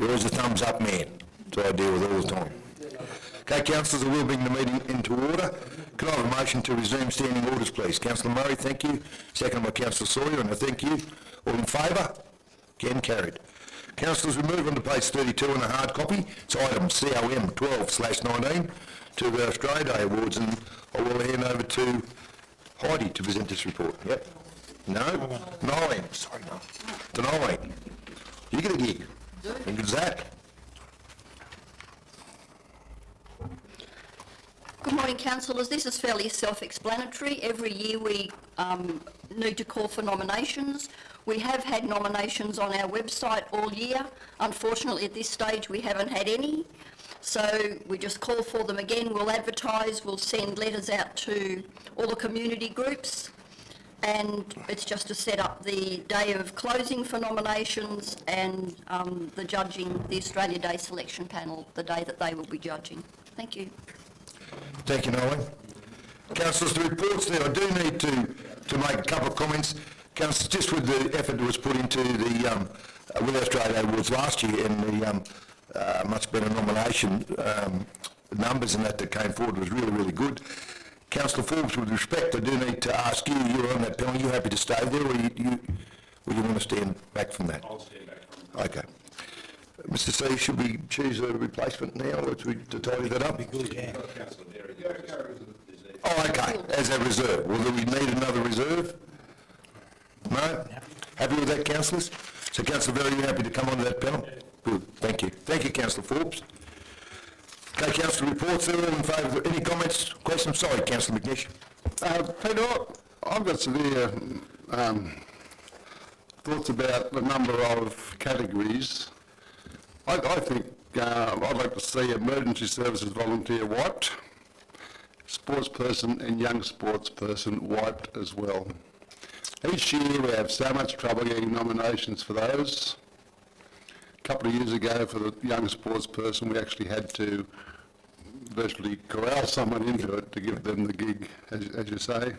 You're always a thumbs up man. That's what I deal with all the time. Okay, councillors, I will bring the meeting into order. Can I have a motion to resume standing orders, please? Councillor Murray, thank you. Second by Councillor Sawyer, and I thank you. All in favour? Again, carried. Councillors, we move on to page 32 in the hard copy. It's item COM 12/19 to the Australia Day Awards, and I will hand over to Heidi to present this report. Yep. No? Nine. Sorry, no. To Nine. You get a gig. And good Zach. Good morning, councillors. This is fairly self-explanatory. Every year we need to call for nominations. We have had nominations on our website all year. Unfortunately, at this stage, we haven't had any. So we just call for them again. We'll advertise, we'll send letters out to all the community groups, and it's just to set up the day of closing for nominations and the judging, the Australia Day selection panel, the day that they will be judging. Thank you. Thank you, Nolan. Councillors, the reports there, I do need to make a couple of comments. Councillors, just with the effort that was put into the with Australia Awards last year and the much better nomination numbers and that came forward was really, really good. Councillor Forbes, with respect, I do need to ask you, you're on that panel, are you happy to stay there, or you want to stand back from that? I'll stand back from that. Okay. Mr. C, should we choose a replacement now, or to tidy that up? Oh, okay, as a reserve. Well, do we need another reserve? No? Happy with that, councillors? So, Councillor Berry, you happy to come onto that panel? Good, thank you. Thank you, Councillor Forbes. Okay, councillor reports, are all in favour? Any comments, questions? Sorry, Councillor McNish. Peter, I've got severe thoughts about the number of categories. I think I'd like to see emergency services volunteer wiped, sportsperson and young sportsperson wiped as well. Each year we have so much trouble getting nominations for those. A couple of years ago for the young sportsperson we actually had to virtually corral someone into it to give them the gig, as you say.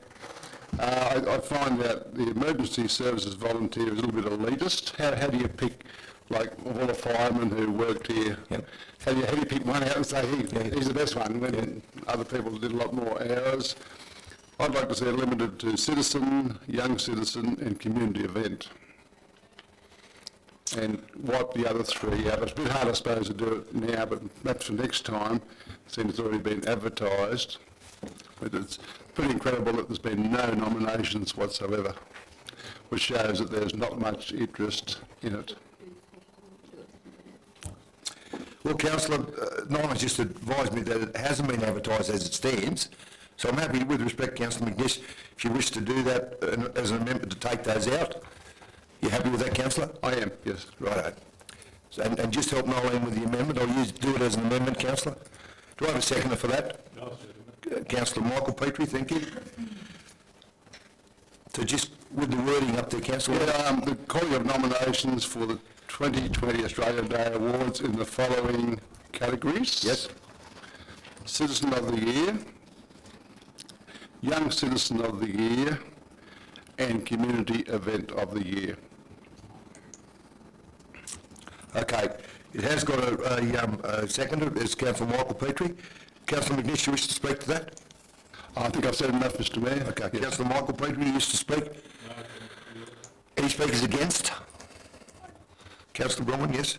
I find that the emergency services volunteer is a little bit elitist. How do you pick, like, of all the firemen who worked here, Yep. how do you pick one out and say he's the best one when other people did a lot more hours? I'd like to see it limited to citizen, young citizen and community event, and wipe the other three out. It's a bit hard, I suppose, to do it now, but perhaps for next time, since it's already been advertised. But it's pretty incredible that there's been no nominations whatsoever, which shows that there's not much interest in it. Well, Councillor, Nolan's just advised me that it hasn't been advertised as it stands, so I'm happy, with respect, Councillor McNish, if you wish to do that as an amendment to take those out. You happy with that, Councillor? I am, yes. Righto. So, and just help Nolan with the amendment. I'll do it as an amendment, Councillor. Do I have a seconder for that? No, Councillor Michael Petrie, thank you. So just with the wording up there, Councillor. Yeah, the calling of nominations for the 2020 Australia Day Awards in the following categories. Yes. Citizen of the Year, Young Citizen of the Year, and Community Event of the Year. Okay. It has got a seconder. It's Councillor Michael Petrie. Councillor McNish, you wish to speak to that? I think I've said enough, Mr Mayor. Okay. Yes. Councillor Michael Petrie, you wish to speak? Any speakers against? Councillor Bromwell, yes?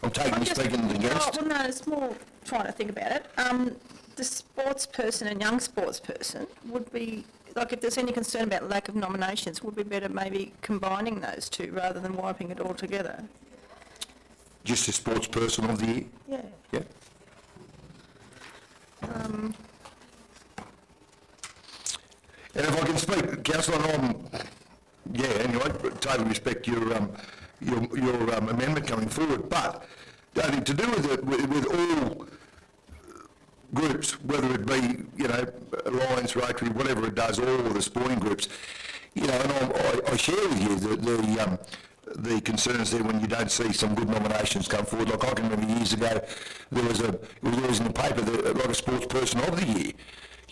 I'm taking the speaking against. Well, no, it's more trying to think about it. The sportsperson and young sportsperson would be, like, if there's any concern about lack of nominations, would be better maybe combining those two rather than wiping it all together. Just a sportsperson of the year? Yeah. Yeah. And if I can speak, Councillor, anyway, totally respect your amendment coming forward, but only to do with all groups, whether it be, Lions, Rotary, whatever it does, all of the sporting groups, and I share with you the concerns there when you don't see some good nominations come forward. Like I can remember years ago, it was always in the paper like a sports person of the year.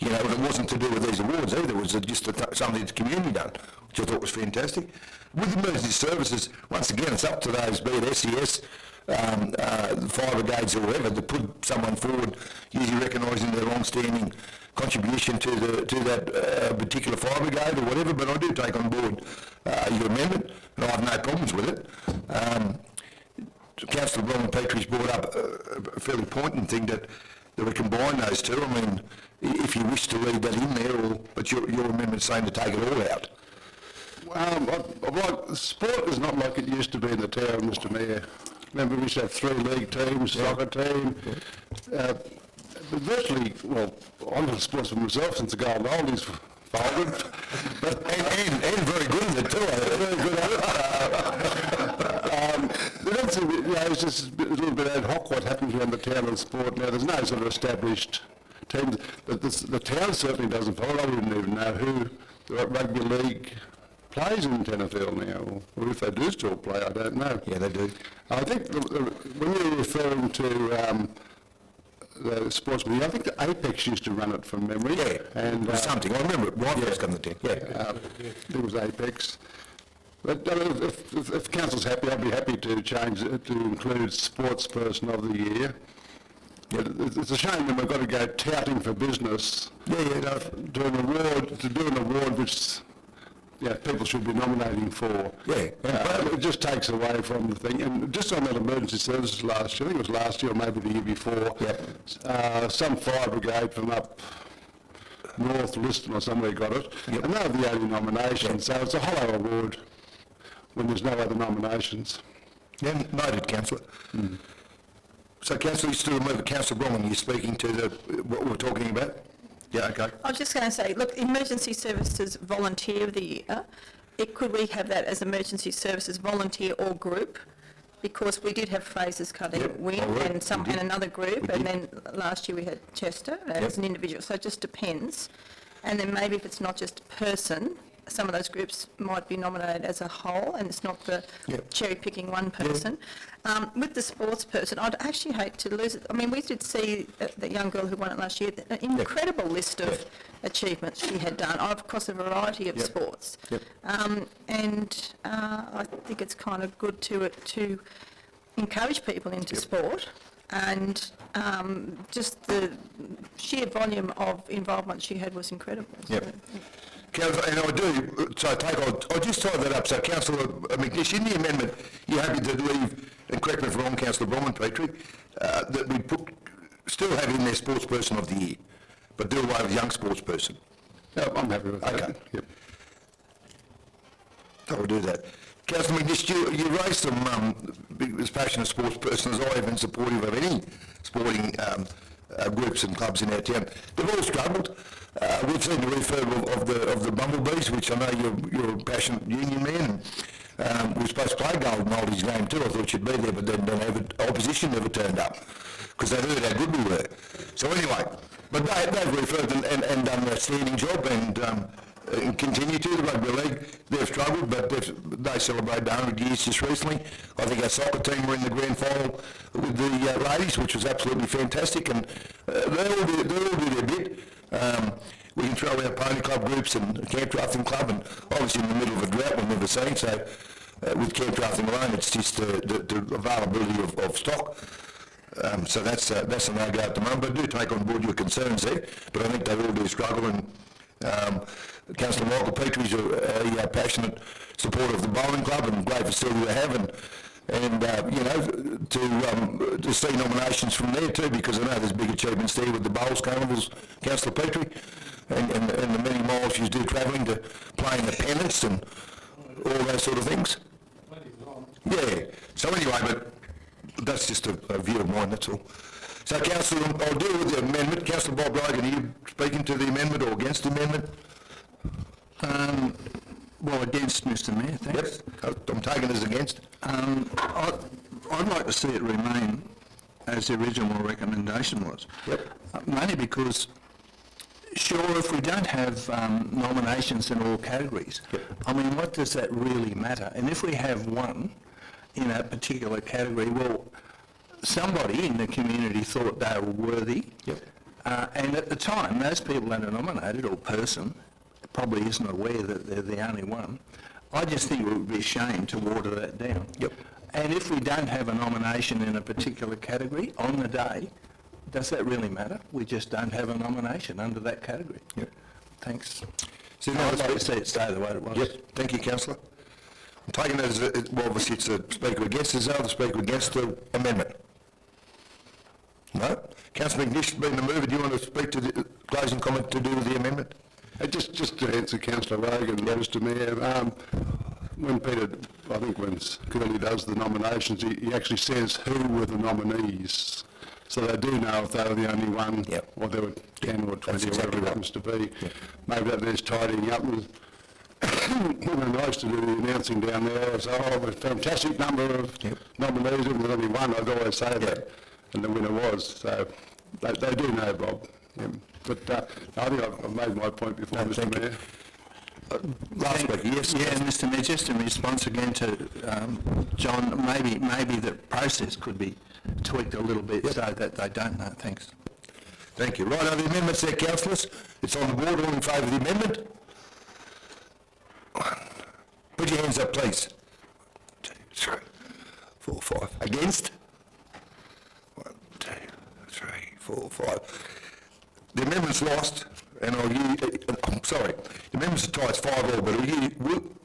And it wasn't to do with these awards either. It was just something the community done, which I thought was fantastic. With emergency services, once again, it's up to those, be it SES, fire brigades or whatever, to put someone forward, usually recognising their long-standing contribution to that particular fire brigade or whatever. But I do take on board your amendment, and I have no problems with it. Councillor Bronwyn-Petrie's brought up a fairly poignant thing that we combine those two. I mean, if you wish to leave that in there, but your amendment's saying to take it all out. Sport is not like it used to be in the town, Mr Mayor. Remember, we used to have 3 league teams, soccer team. Virtually, well, I'm not a sportsman myself since the golden oldies folded, and very good at it too. very good at it. It's just a little bit ad hoc what happens around the town in sport now. There's no sort of established teams. The town certainly doesn't follow. I wouldn't even know who the rugby league plays in Tenterfield now, or if they do still play, I don't know. Yeah, they do. I think when you're referring to the sports media, I think the Apex used to run it from memory. Yeah, and something. I remember it right first come to town. Yeah. It was Apex. But if council's happy, I'd be happy to change it to include sports person of the year. Yeah, it's a shame that we've got to go touting for business. To do an award which people should be nominating for. Yeah. It just takes away from the thing. And just on that emergency services last year, I think it was last year or maybe the year before, some fire brigade from up North Liston or somewhere got it, and they were the only nomination, so it's a hollow award when there's no other nominations. Yeah, noted, Councillor. So, Councillor, you still remember Councillor Bronwyn, you're speaking to what we're talking about? Yeah, okay. I was just going to say, look, Emergency Services Volunteer of the Year, could we have that as Emergency Services Volunteer or Group? Because we did have Fraser's Cutting win and another group, and then last year we had Chester as an individual, so it just depends. And then maybe if it's not just a person, some of those groups might be nominated as a whole, and it's not the cherry picking one person. With the sports person, I'd actually hate to lose it. I mean, we did see the young girl who won it last year, an incredible list of achievements she had done across a variety of sports. And I think it's kind of good to encourage people into sport, and just the sheer volume of involvement she had was incredible. Councillor, and I do, so I'll just tie that up. So, Councillor McNish, in the amendment, you're happy to leave, and correct me if I'm wrong, Councillor Bronwyn-Petrie, that we still have in there sports person of the year, but do away with young sports person. Yeah, I'm happy with that. Okay. Yep. So we'll do that. Councillor McNish, you raised some as passionate sports person as I have, and supportive of any sporting groups and clubs in our town. They've all struggled. We've seen the refurb of the Bumblebees, which I know you're a passionate union man. And we were supposed to play Golden Oldies game too. I thought you'd be there, but then opposition never turned up because they heard how good we were. So anyway, but they've refurbed and done an outstanding job, and continue to. The rugby league, they've struggled, but they celebrated 100 years just recently. I think our soccer team were in the grand final with the ladies, which was absolutely fantastic, and they all do their bit. We can throw our pony club groups and Camp Drafting Club, and obviously in the middle of a drought we've never seen, so with Camp Drafting alone it's just the availability of stock. So that's a no-go at the moment, but I do take on board your concerns there, but I think they all do struggle, and Councillor Michael Petrie's a passionate supporter of the bowling club and great facility they have, and to see nominations from there too, because I know there's big achievements there with the bowls carnivals, Councillor Petrie, and the many miles you do travelling to playing the pennants and all those sort of things. Yeah. So anyway, but that's just a view of mine, that's all. So, Councillor, I'll deal with the amendment. Councillor Bob Logan, are you speaking to the amendment or against the amendment? Well, against, Mr Mayor, thanks. Yep, I'm taking it as against. I'd like to see it remain as the original recommendation was. Yep. Mainly because, sure, if we don't have nominations in all categories, I mean, what does that really matter? And if we have one in a particular category, well, somebody in the community thought they were worthy, and at the time, those people that are nominated, or person, probably isn't aware that they're the only one. I just think it would be a shame to water that down. And if we don't have a nomination in a particular category on the day, does that really matter? We just don't have a nomination under that category. Yep. Thanks. So now I'd like to see it stay the way it was. Yep, thank you, councillor. I'm taking it as, well, obviously it's a speaker against, is there another speaker against the amendment? No? Councillor McNish, being the mover, do you want to speak to the closing comment to do with the amendment? Just to answer Councillor Rogan, Mr Mayor, when Peter, I think when Curly does the nominations, he actually says who were the nominees. So they do know if they were the only one, Yep. or there were 10 or 20 or whatever it happens to be. Yep. Maybe that needs tidying up. And I used to do the announcing down there, so a fantastic number of nominees, and there's only one, I'd always say that, and the winner was. So they do know, Bob. Yeah. But I think I've made my point before, No, Mr thank you. Mayor. Last speaker, yes. Yeah, Mr Mayor, just in response again to John, maybe the process could be tweaked a little bit so that they don't know. Thanks. Thank you. Right, the amendments there, councillors. It's on the board. All in favour of the amendment? Put your hands up, please. 1, 2, 3, 4, 5. Against? 1, 2, 3, 4, 5. The amendment's lost, and I'm sorry, the amendment's a tie, it's 5-all, but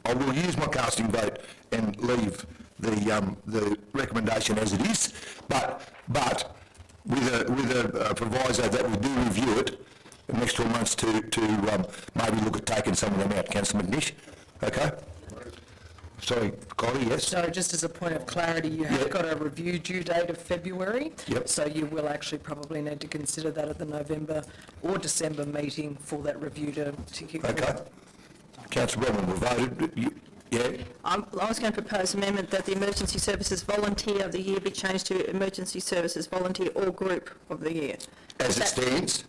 I will use my casting vote and leave the recommendation as it is, but with a proviso that we do review it in the next 12 months to maybe look at taking some of them out. Councillor McNish, okay? Sorry, Collie, yes? So just as a point of clarity, you have got a review due date of February. Yep. So you will actually probably need to consider that at the November or December meeting for that review to kick off. Okay. Councillor Brodman, we voted, yeah? I was going to propose amendment that the Emergency Services Volunteer of the Year be changed to Emergency Services Volunteer or Group of the Year. As it stands?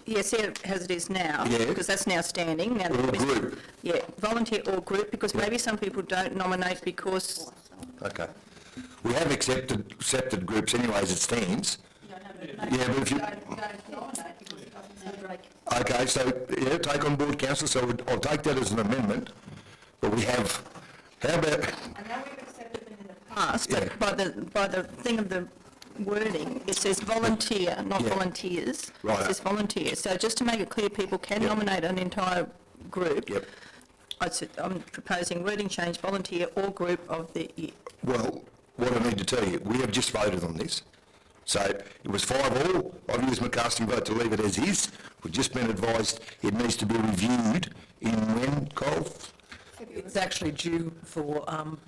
Yes, as it is now, Yeah. because that's now standing. Now Or group? Yeah, volunteer or group, because maybe some people don't nominate because... Okay. We have accepted groups anyway as it stands. Yeah, but if you... Okay, so, yeah, take on board, councillor, so I'll take that as an amendment, but we have, how about... I know we've accepted them in the past, Yeah. but by the thing of the wording, it says volunteer, not Yeah. volunteers. Right. It says volunteer. So just to make it clear, people can nominate an entire group. Yep. I'm proposing wording change, volunteer or group of the year. Well, what I need to tell you, we have just voted on this. So it was 5-all. I've used my casting vote to leave it as is. We've just been advised it needs to be reviewed in when, Cole? It's actually due for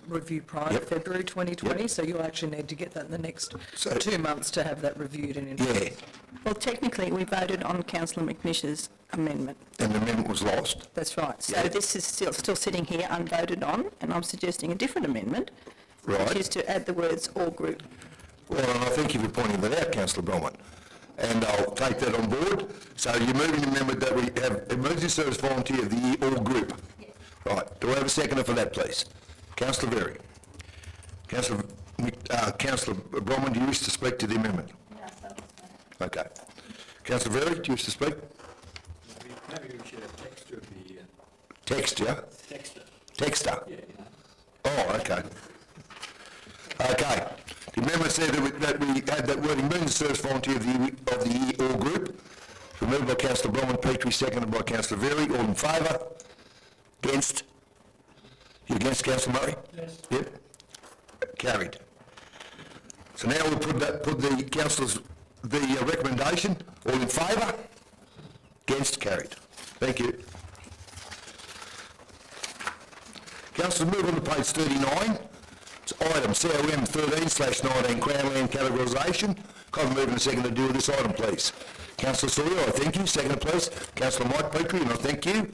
review prior to February 2020, Yep. so you'll actually need to get that in the next So- 2 months to have that reviewed and in. Yeah, Well, technically, we voted on councillor McNish's amendment. and the amendment was lost. That's right. So Yeah. this is still sitting here unvoted on, and I'm suggesting a different amendment, Right. which is to add the words or group. Well, and I thank you for pointing that out, councillor Bronwyn, and I'll take that on board. So you're moving the amendment that we have emergency service volunteer of the year or group? Yes. Right, do I have a seconder for that, please? Councillor Berry. Councillor Bronwyn, do you wish to speak to the amendment? No, okay. Councillor Berry, do you wish to speak? Maybe we should have texture of the Texture? texter. Texter? Yeah. Oh, okay. Okay. The amendment said that we had that word emergency service volunteer of the year or group. Removed by councillor Bronwyn Petrie, seconded by councillor Very. All in favour? Against? You against, councillor Murray? Yes. Yep. Carried. So now we'll put the councillors, the recommendation. All in favour? Against? Carried. Thank you. Councillors, move on to page 39. It's item COM 13/19 Crown Land Categorisation. Can I move in a second to deal with this item, please? Councillor Sawyer, I thank you. Second, please. Councillor Mike Petrie, and I thank you.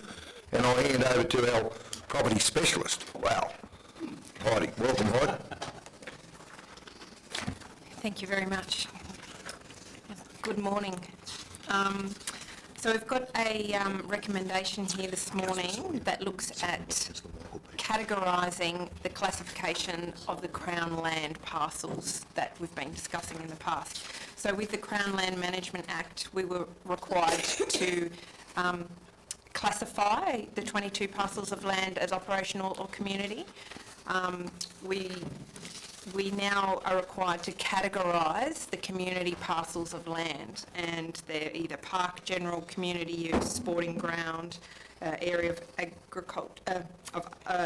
And I'll hand over to our property specialist. Wow. Heidi, welcome, Heidi. Thank you very much. Good morning. So we've got a recommendation here this morning that looks at categorising the classification of the Crown land parcels that we've been discussing in the past. So with the Crown Land Management Act, we were required to classify the 22 parcels of land as operational or community. We we now are required to categorise the community parcels of land, and they're either park, general, community use, sporting ground, area of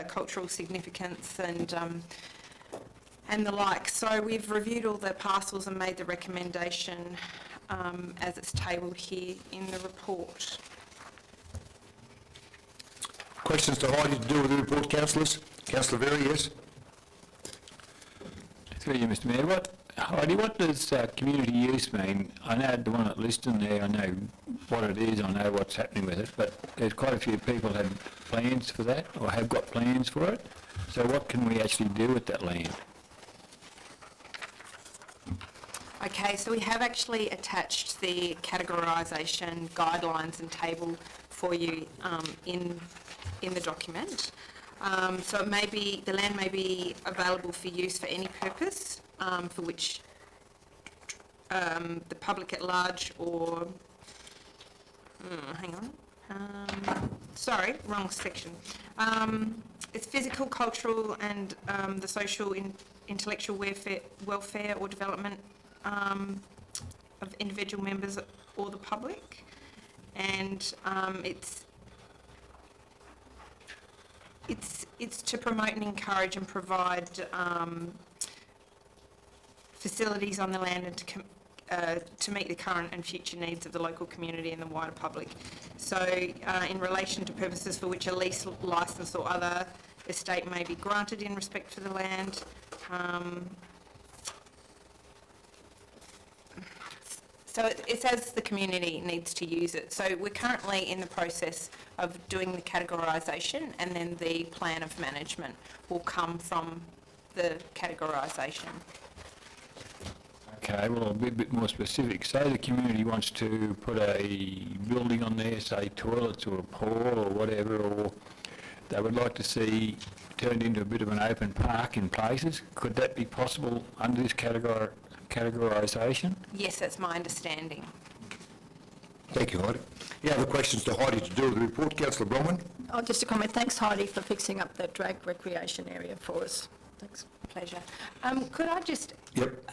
cultural significance, and the like. So we've reviewed all the parcels and made the recommendation as it's tabled here in the report. Questions to Heidi to do with the report, councillors? Councillor Berry, yes? Through you, Mr Mayor. Heidi, what does community use mean? I know the one that listed there, I know what it is, I know what's happening with it, but there's quite a few people had plans for that, or have got plans for it. So what can we actually do with that land? Okay, so we have actually attached the categorisation guidelines and table for you in the document. So it may be, the land may be available for use for any purpose for which the public at large or, hang on, sorry, wrong section. It's physical, cultural and the social, intellectual welfare or development of individual members or the public, and it's to promote and encourage and provide facilities on the land and to meet the current and future needs of the local community and the wider public. So in relation to purposes for which a lease, licence or other estate may be granted in respect for the land, so it's as the community needs to use it. So we're currently in the process of doing the categorisation, and then the plan of management will come from the categorisation. Okay, well, a bit more specific. Say the community wants to put a building on there, say toilets or a pool or whatever, or they would like to see turned into a bit of an open park in places. Could that be possible under this categorisation? Yes, that's my understanding. Thank you, Heidi. Any other questions to Heidi to do with the report? Councillor Bronwyn? Oh, just a comment. Thanks, Heidi, for fixing up that drag recreation area for us. Thanks. Pleasure. Could I just Yep.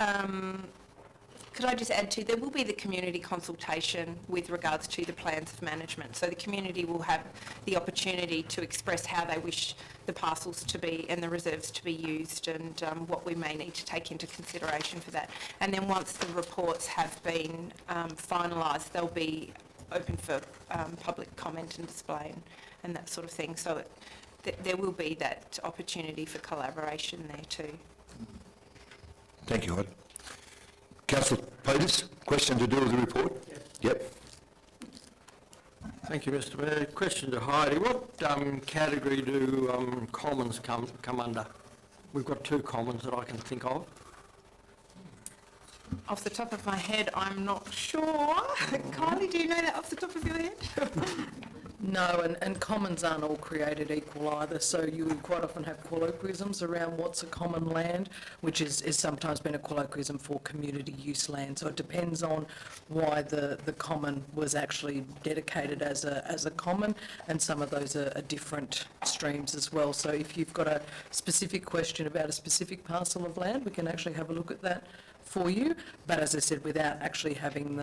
Could I just add to, there will be the community consultation with regards to the plans of management. So the community will have the opportunity to express how they wish the parcels to be and the reserves to be used, and what we may need to take into consideration for that. And then once the reports have been finalised, they'll be open for public comment and display and that sort of thing. So there will be that opportunity for collaboration there too. Thank you, Heidi. Councillor Peters, question to do with the report? Yep. Thank you, Mr Mayor. Question to Heidi. What category do commons come under? We've got two commons that I can think of. Off the top of my head, I'm not sure. Kylie, do you know that off the top of your head? No, and commons aren't all created equal either, so you would quite often have colloquialisms around what's a common land, which is sometimes been a colloquialism for community use land. So it depends on why the common was actually dedicated as a common, and some of those are different streams as well. So if you've got a specific question about a specific parcel of land, we can actually have a look at that for you. But as I said, without actually having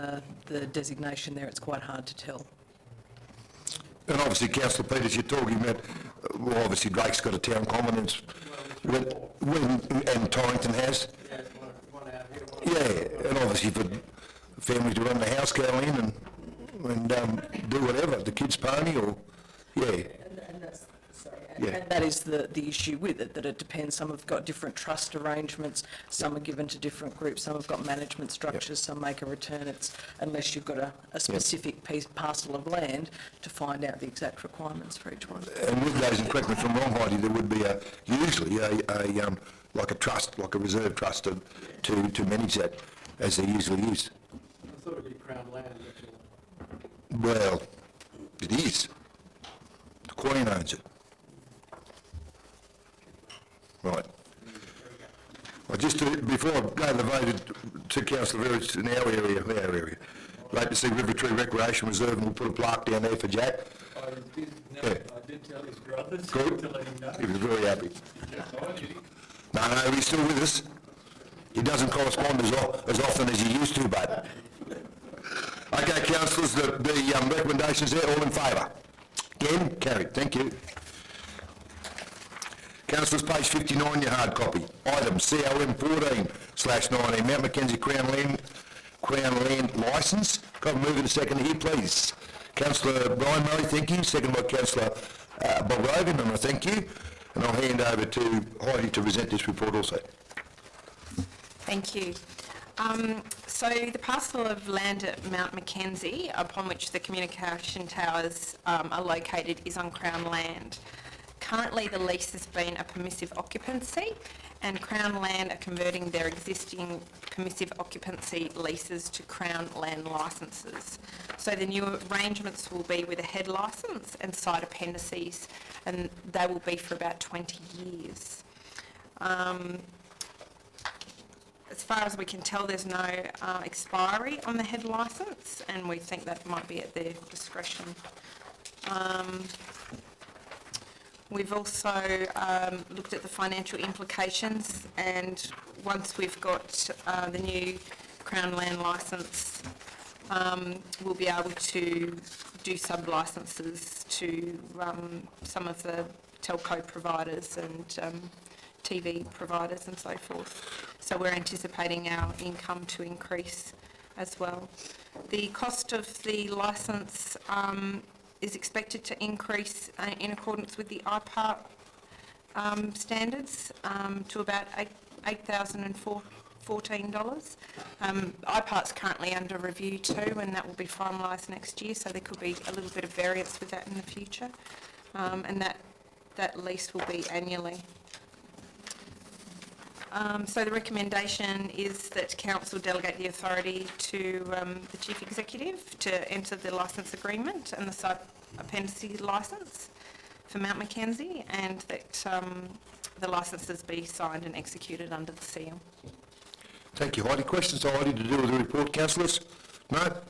the designation there, it's quite hard to tell. And obviously, Councillor Peters, you're talking about, well, obviously Drake's got a town common, and Torrington has. Yeah, and obviously for family to run the house, go in and do whatever, the kids' pony or, yeah. Yeah. And that is the issue with it, that it depends. Some have got different trust arrangements, some are given to different groups, some have got management structures, some make a return. It's unless you've got a specific parcel of land to find out the exact requirements for each one. And with those, and correct me if I'm wrong, Heidi, there would be usually like a trust, like a reserve trust to manage that, as they usually use. I thought it'd be Crown land, actually. Well, it is. The Queen owns it. Right. Well, just before I go to the vote to Councillor Verich in our area, like to see River Tree Recreation Reserve, and we'll put a plaque down there for Jack. I did tell his brothers Good. to let him know. He was very happy. Yes, I did. No, he's still with us. He doesn't correspond as often as he used to, but... Okay, councillors, the recommendations there, all in favour? Again, carried, thank you. Councillors, page 59, your hard copy. Item COM 14/19, Mount Mackenzie Crown Land Licence. Can I move in a second here, please? Councillor Brian Murray, thank you. Second by Councillor Bob Rogan, and I thank you. And I'll hand over to Heidi to present this report also. Thank you. So the parcel of land at Mount Mackenzie, upon which the communication towers are located, is on Crown land. Currently, the lease has been a permissive occupancy, and Crown Land are converting their existing permissive occupancy leases to Crown Land licences. So the new arrangements will be with a head licence and site appendices, and they will be for about 20 years. As far as we can tell, there's no expiry on the head licence, and we think that might be at their discretion. We've also looked at the financial implications, and once we've got the new Crown Land licence, we'll be able to do sub-licences to some of the telco providers and TV providers and so forth. So we're anticipating our income to increase as well. The cost of the licence is expected to increase in accordance with the IPART standards to about $8,014. IPART's currently under review too, and that will be finalised next year, so there could be a little bit of variance with that in the future, and that lease will be annually. So the recommendation is that Council delegate the authority to the Chief Executive to enter the licence agreement and the sub-appendice licence for Mount Mackenzie, and that the licences be signed and executed under the seal. Thank you, Heidi. Questions, Heidi, to do with the report, councillors? No?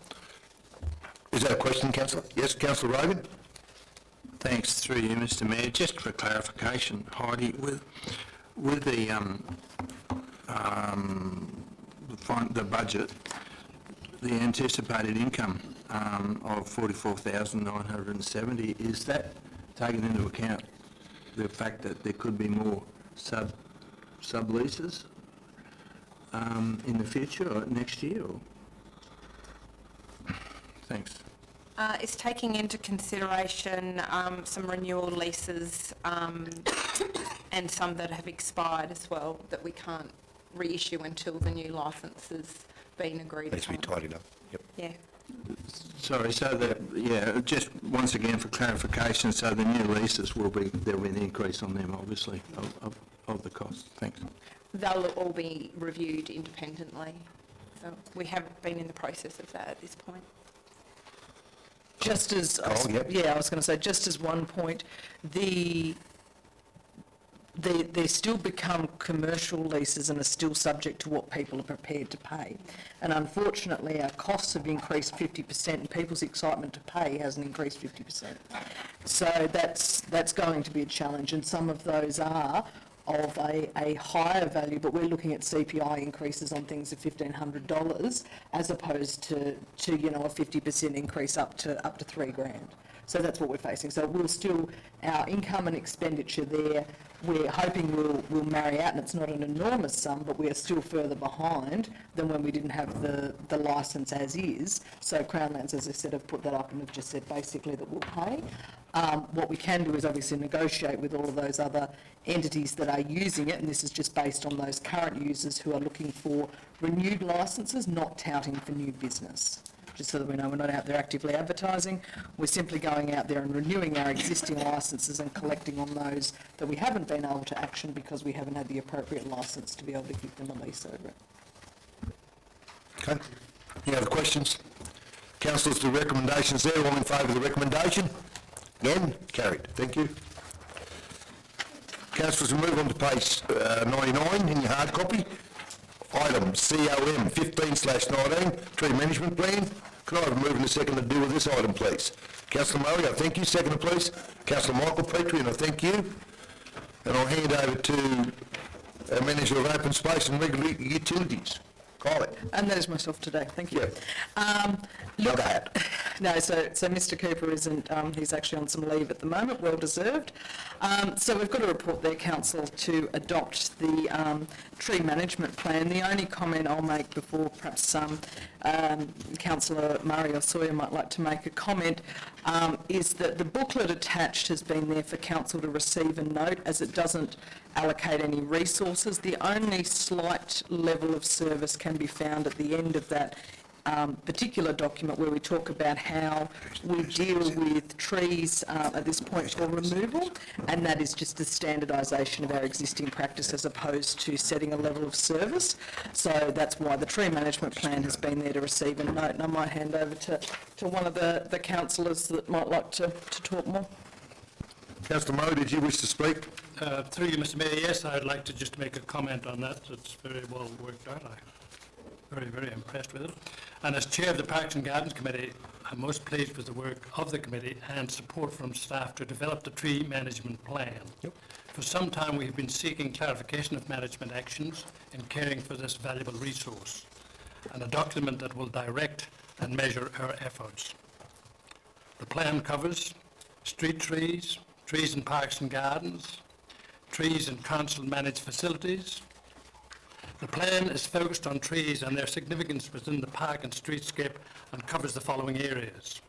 Is that a question, councillor? Yes, Councillor Rogan? Thanks, through you, Mr Mayor. Just for clarification, Heidi, with the budget, the anticipated income of 44,970, is that taken into account the fact that there could be more subleases in the future or next year? Or? Thanks. It's taking into consideration some renewal leases and some that have expired as well, that we can't reissue until the new licence has been agreed upon. Needs to be tidied up. Yep. Yeah. Sorry, so that, yeah, just once again for clarification, so the new leases there'll be an increase on them, obviously, of the cost. Thanks. They'll all be reviewed independently. So we haven't been in the process of that at this point. Just as, I was going to say, just as one point, they still become commercial leases and are still subject to what people are prepared to pay. And unfortunately, our costs have increased 50% and people's excitement to pay hasn't increased 50%. So that's going to be a challenge, and some of those are of a higher value, but we're looking at CPI increases on things of $1,500 as opposed to you know, a 50% increase up to $3,000. So that's what we're facing. So we'll still, our income and expenditure there, we're hoping will marry out, and it's not an enormous sum, but we are still further behind than when we didn't have the licence as is. So Crown Lands, as I said, have put that up and have just said basically that we'll pay. What we can do is obviously negotiate with all of those other entities that are using it, and this is just based on those current users who are looking for renewed licences, not touting for new business. Just so that we know we're not out there actively advertising, we're simply going out there and renewing our existing licences and collecting on those that we haven't been able to action because we haven't had the appropriate licence to be able to give them a lease over it. Okay. Any other questions? Councillors, the recommendations there, all in favour of the recommendation? None? Carried. Thank you. Councillors, we move on to page 99 in your hard copy. Item COM 15/19, Tree Management Plan. Can I have a move in a second to deal with this item, please? Councillor Murray, I thank you. Second, please. Councillor Michael Petrie, and I thank you. And I'll hand over to Manager of Open Space and Regular Utilities. Kylie. And that is myself today, thank you. Yeah. Look, that. no, so Mr Cooper isn't, he's actually on some leave at the moment, well deserved. So we've got a report there, Council, to adopt the tree management plan. The only comment I'll make before perhaps Councillor Murray or Sawyer might like to make a comment is that the booklet attached has been there for Council to receive and note, as it doesn't allocate any resources. The only slight level of service can be found at the end of that particular document, where we talk about how we deal with trees at this point for removal, and that is just a standardisation of our existing practice as opposed to setting a level of service. So that's why the tree management plan has been there to receive and note, and I might hand over to one of the councillors that might like to talk more. Councillor Murray, did you wish to speak? Through you, Mr Mayor, yes, I'd like to just make a comment on that. It's very well worked out. I'm very, very impressed with it. And as Chair of the Parks and Gardens Committee, I'm most pleased with the work of the committee and support from staff to develop the tree management plan. For some time, we have been seeking clarification of management actions in caring for this valuable resource, and a document that will direct and measure our efforts. The plan covers street trees, trees in parks and gardens, trees in council-managed facilities. The plan is focused on trees and their significance within the park and streetscape and covers the following areas: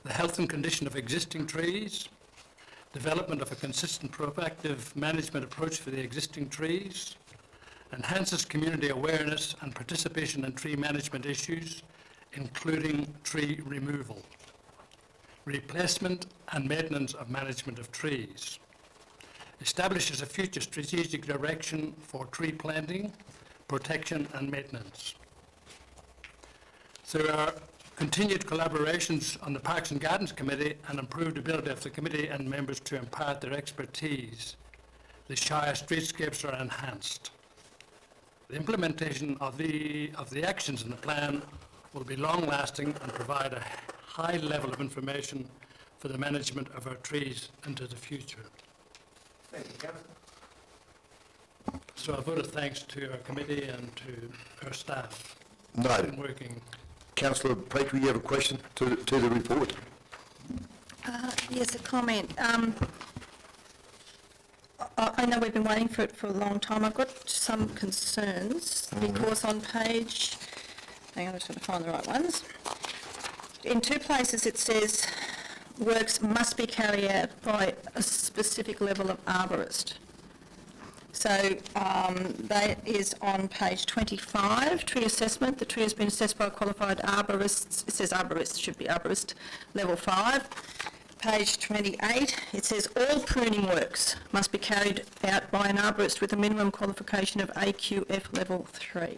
the health and condition of existing trees, development of a consistent proactive management approach for the existing trees, enhances community awareness and participation in tree management issues, including tree removal, replacement and maintenance of management of trees, establishes a future strategic direction for tree planting, protection and maintenance. Through our continued collaborations on the Parks and Gardens Committee and improved ability of the committee and members to impart their expertise, the Shire streetscapes are enhanced. The implementation of the actions in the plan will be long-lasting and provide a high level of information for the management of our trees into the future. Thank you, Councillor. So a vote of thanks to our committee and to our staff. Noted. In working. Councillor Petrie, you have a question to the report? Yes, a comment. I know we've been waiting for it for a long time. I've got some concerns because on page, hang on, I'm just going to find the right ones. In two places it says works must be carried out by a specific level of arborist. So that is on page 25, tree assessment. The tree has been assessed by a qualified arborist. It says arborist, should be arborist, level 5. Page 28, it says all pruning works must be carried out by an arborist with a minimum qualification of AQF level 3,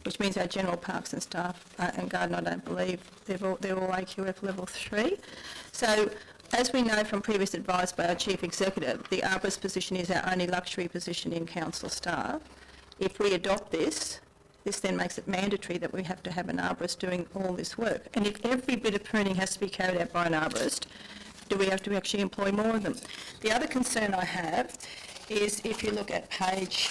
which means our general parks and staff and garden, I don't believe, they're all AQF level 3. So, as we know from previous advice by our Chief Executive, the arborist position is our only luxury position in council staff. If we adopt this then makes it mandatory that we have to have an arborist doing all this work. And if every bit of pruning has to be carried out by an arborist, do we have to actually employ more of them? The other concern I have is if you look at page,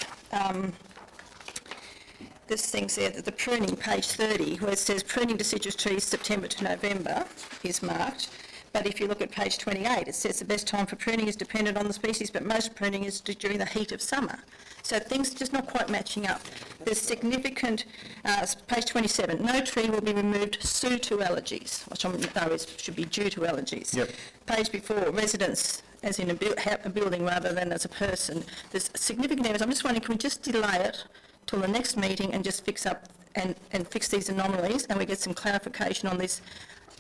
this thing's there, the pruning, page 30, where it says pruning deciduous trees September to November is marked. But if you look at page 28, it says the best time for pruning is dependent on the species, but most pruning is during the heat of summer. So things are just not quite matching up. There's significant, page 27, no tree will be removed due to allergies, which it should be due to allergies. Yep. Page before, residents, as in a building rather than as a person. There's significant areas. I'm just wondering, can we just delay it till the next meeting and just fix up and fix these anomalies, and we get some clarification on this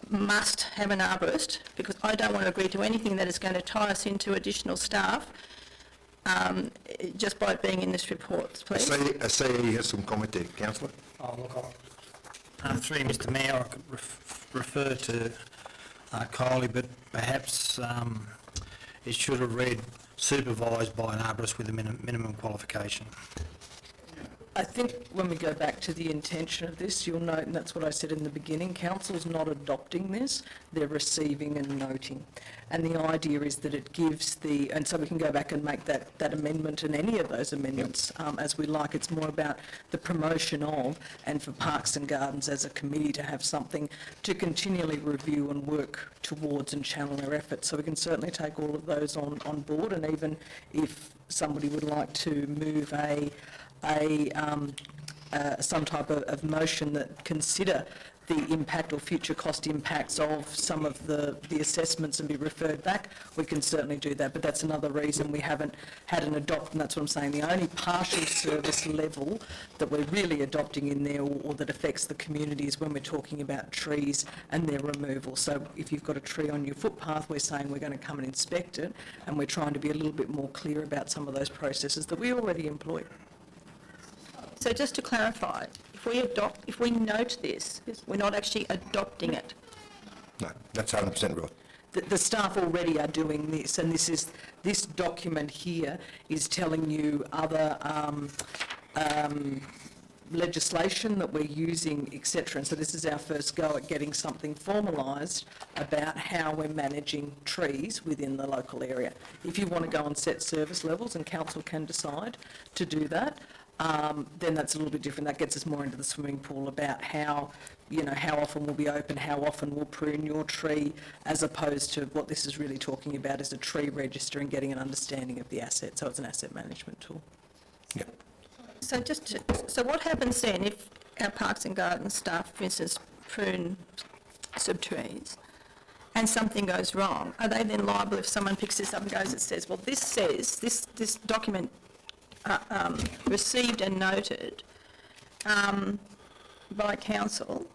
must have an arborist, because I don't want to agree to anything that is going to tie us into additional staff just by it being in this report, please. I say he has some comment there, Councillor. Oh, look, through Mr Mayor, I could refer to Kylie, but perhaps it should have read supervised by an arborist with a minimum qualification. I think when we go back to the intention of this, you'll note, and that's what I said in the beginning, council's not adopting this, they're receiving and noting. And the idea is that it gives and so we can go back and make that amendment and any of those amendments as we like. It's more about the promotion of, and for Parks and Gardens as a committee to have something to continually review and work towards and channel our efforts. So we can certainly take all of those on board, and even if somebody would like to move some type of motion that consider the impact or future cost impacts of some of the assessments and be referred back, we can certainly do that. But that's another reason we haven't had an adopt, and that's what I'm saying. The only partial service level that we're really adopting in there or that affects the community is when we're talking about trees and their removal. So if you've got a tree on your footpath, we're saying we're going to come and inspect it, and we're trying to be a little bit more clear about some of those processes that we already employ. So just to clarify, if we note this, we're not actually adopting it. No, that's 100% right. The staff already are doing this, and this document here is telling you other legislation that we're using, etc. And so this is our first go at getting something formalised about how we're managing trees within the local area. If you want to go and set service levels, and council can decide to do that, then that's a little bit different. That gets us more into the swimming pool about how often we'll be open, how often we'll prune your tree, as opposed to what this is really talking about is a tree register and getting an understanding of the asset. So it's an asset management tool. Yeah. So what happens then if our Parks and Gardens staff, for instance, prune some trees and something goes wrong? Are they then liable if someone picks this up and goes, it says, well, this says, this document received and noted by council,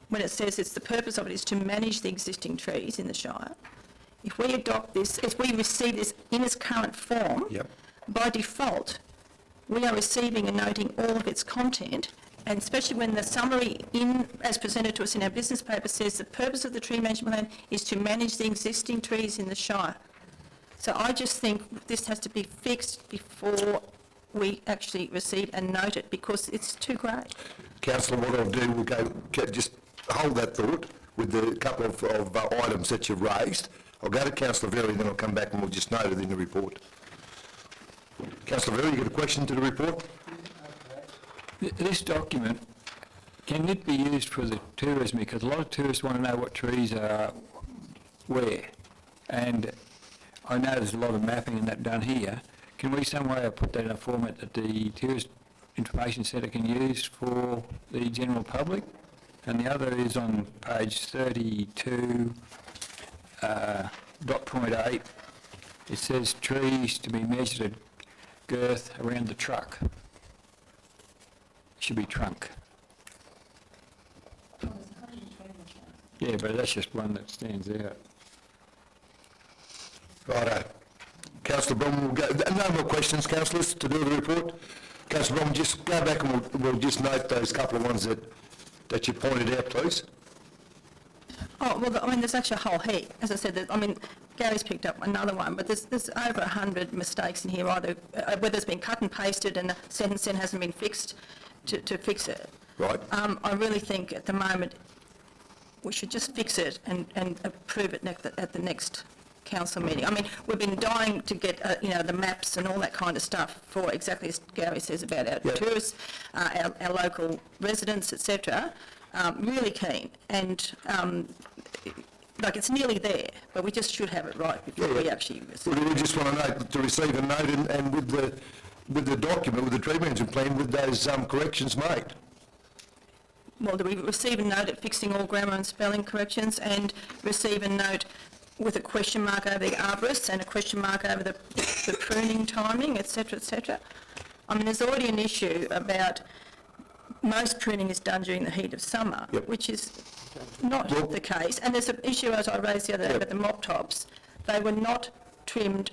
when it says the purpose of it is to manage the existing trees in the Shire. If we adopt this, if we receive this in its current form, by default, we are receiving and noting all of its content, and especially when the summary as presented to us in our business paper says the purpose of the tree management plan is to manage the existing trees in the Shire. So I just think this has to be fixed before we actually receive and note it, because it's too great. Councillor, what I'll do, we'll just hold that thought with the couple of items that you've raised. I'll go to Councillor Very, then I'll come back and we'll just note it in the report. Councillor Very, you got a question to the report? This document, can it be used for the tourism? Because a lot of tourists want to know what trees are where. And I know there's a lot of mapping and that done here. Can we some way put that in a format that the Tourist Information Centre can use for the general public? And the other is on page 32, dot point 8. It says trees to be measured at girth around the truck. Should be trunk. Yeah, but that's just one that stands out. Righto. Councillor Brom, will go. No more questions, councillors, to do the report. Councillor Brom, just go back and we'll just note those couple of ones that you pointed out, please. Oh, well, I mean, there's actually a whole heap. As I said, Gary's picked up another one, but there's over 100 mistakes in here, either whether it's been cut and pasted and the sentence then hasn't been fixed to fix it. Right. I really think at the moment we should just fix it and approve it at the next council meeting. I mean, we've been dying to get, the maps and all that kind of stuff for exactly as Gary says about our tourists, our local residents, etc. Really keen, and it's nearly there, but we just should have it right before we actually receive it. We just want to receive a note and with the document, with the tree management plan, with those corrections made. Well, do we receive a note at fixing all grammar and spelling corrections, and receive a note with a question mark over the arborists and a question mark over the pruning timing, etc., etc.? I mean, there's already an issue about most pruning is done during the heat of summer, which is not the case. And there's an issue, as I raised the other day, about the mop tops. They were not trimmed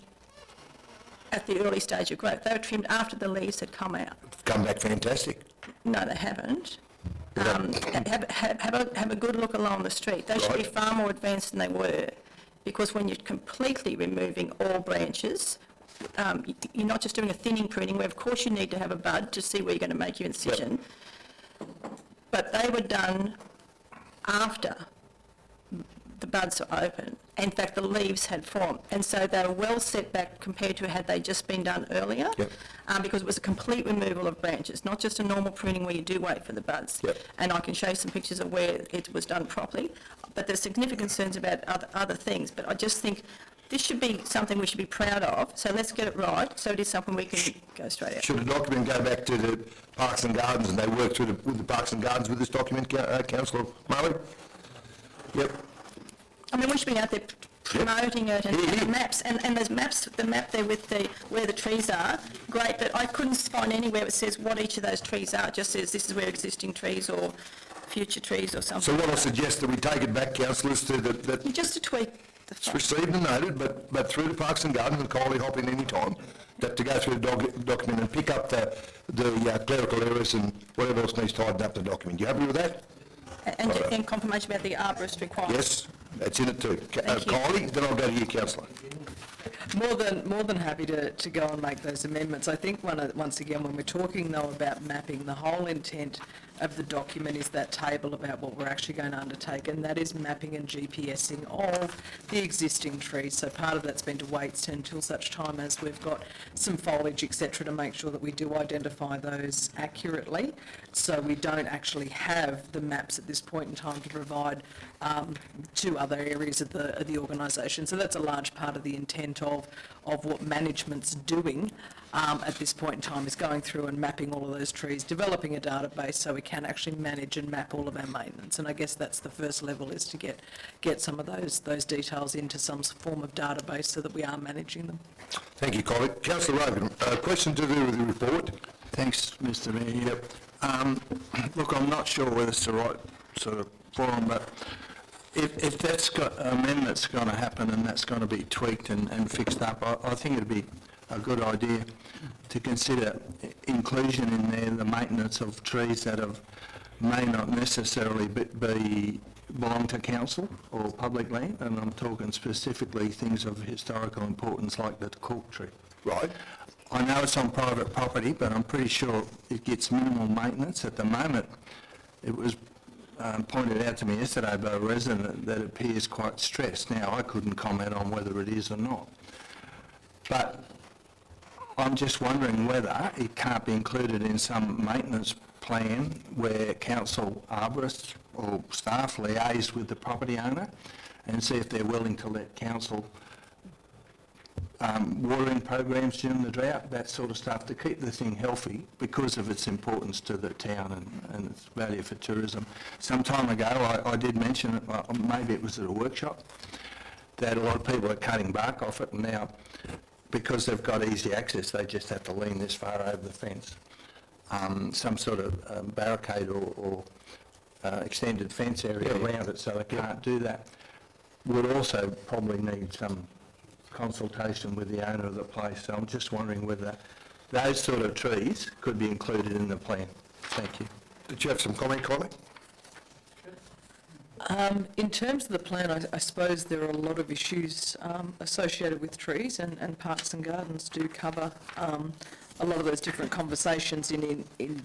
at the early stage of growth. They were trimmed after the leaves had come out. Come back fantastic. No, they haven't. Have a good look along the street. They should be far more advanced than they were, because when you're completely removing all branches, you're not just doing a thinning pruning, where of course you need to have a bud to see where you're going to make your incision, but they were done after the buds were open. In fact, the leaves had formed, and so they were well set back compared to had they just been done earlier, because it was a complete removal of branches, not just a normal pruning where you do wait for the buds. And I can show you some pictures of where it was done properly, but there's significant concerns about other things, but I just think this should be something we should be proud of, so let's get it right, so it is something we can go straight out. Should the document go back to the Parks and Gardens and they work through with the Parks and Gardens with this document, Councillor Marley? Yep. I mean, we should be out there promoting it and the maps, and there's maps, the map there with where the trees are, great, but I couldn't find anywhere it says what each of those trees are, it just says this is where existing trees or future trees or something. So what I suggest that we take it back, councillors, to that Just to tweak the it's received and noted, but through the Parks and Gardens, and Kylie hop in any time, that to go through the document and pick up the clerical errors and whatever else needs tidied up the document. You happy with that? And do you think confirmation about the arborist requirement? Yes, that's in it too. Thank you. Kylie, then I'll go to you, councillor. More than happy to go and make those amendments. I think once again, when we're talking though about mapping, the whole intent of the document is that table about what we're actually going to undertake, and that is mapping and GPSing of the existing trees. So part of that's been to wait until such time as we've got some foliage, etc., to make sure that we do identify those accurately. So we don't actually have the maps at this point in time to provide to other areas of the organisation. So that's a large part of the intent of what management's doing at this point in time, is going through and mapping all of those trees, developing a database so we can actually manage and map all of our maintenance. And I guess that's the first level, is to get some of those details into some form of database so that we are managing them. Thank you, Kylie. Councillor Rogan, question to do with the report. Thanks, Mr Mayor. Look, I'm not sure whether it's the right sort of forum, but if that's got amendments going to happen and that's going to be tweaked and fixed up, I think it'd be a good idea to consider inclusion in there the maintenance of trees that may not necessarily belong to council or public land, and I'm talking specifically things of historical importance like the cork tree. Right. I know it's on private property, but I'm pretty sure it gets minimal maintenance. At the moment, it was pointed out to me yesterday by a resident that it appears quite stressed. Now, I couldn't comment on whether it is or not, but I'm just wondering whether it can't be included in some maintenance plan where council arborists or staff liaise with the property owner and see if they're willing to let council watering programs during the drought, that sort of stuff, to keep the thing healthy because of its importance to the town and its value for tourism. Some time ago, I did mention it, maybe it was at a workshop, that a lot of people are cutting bark off it, and now, because they've got easy access, they just have to lean this far over the fence. Some sort of barricade or extended fence area around it so they can't do that. Would also probably need some consultation with the owner of the place. So I'm just wondering whether those sort of trees could be included in the plan. Thank you. Did you have some comment, Kylie? In terms of the plan, I suppose there are a lot of issues associated with trees, and Parks and Gardens do cover a lot of those different conversations. In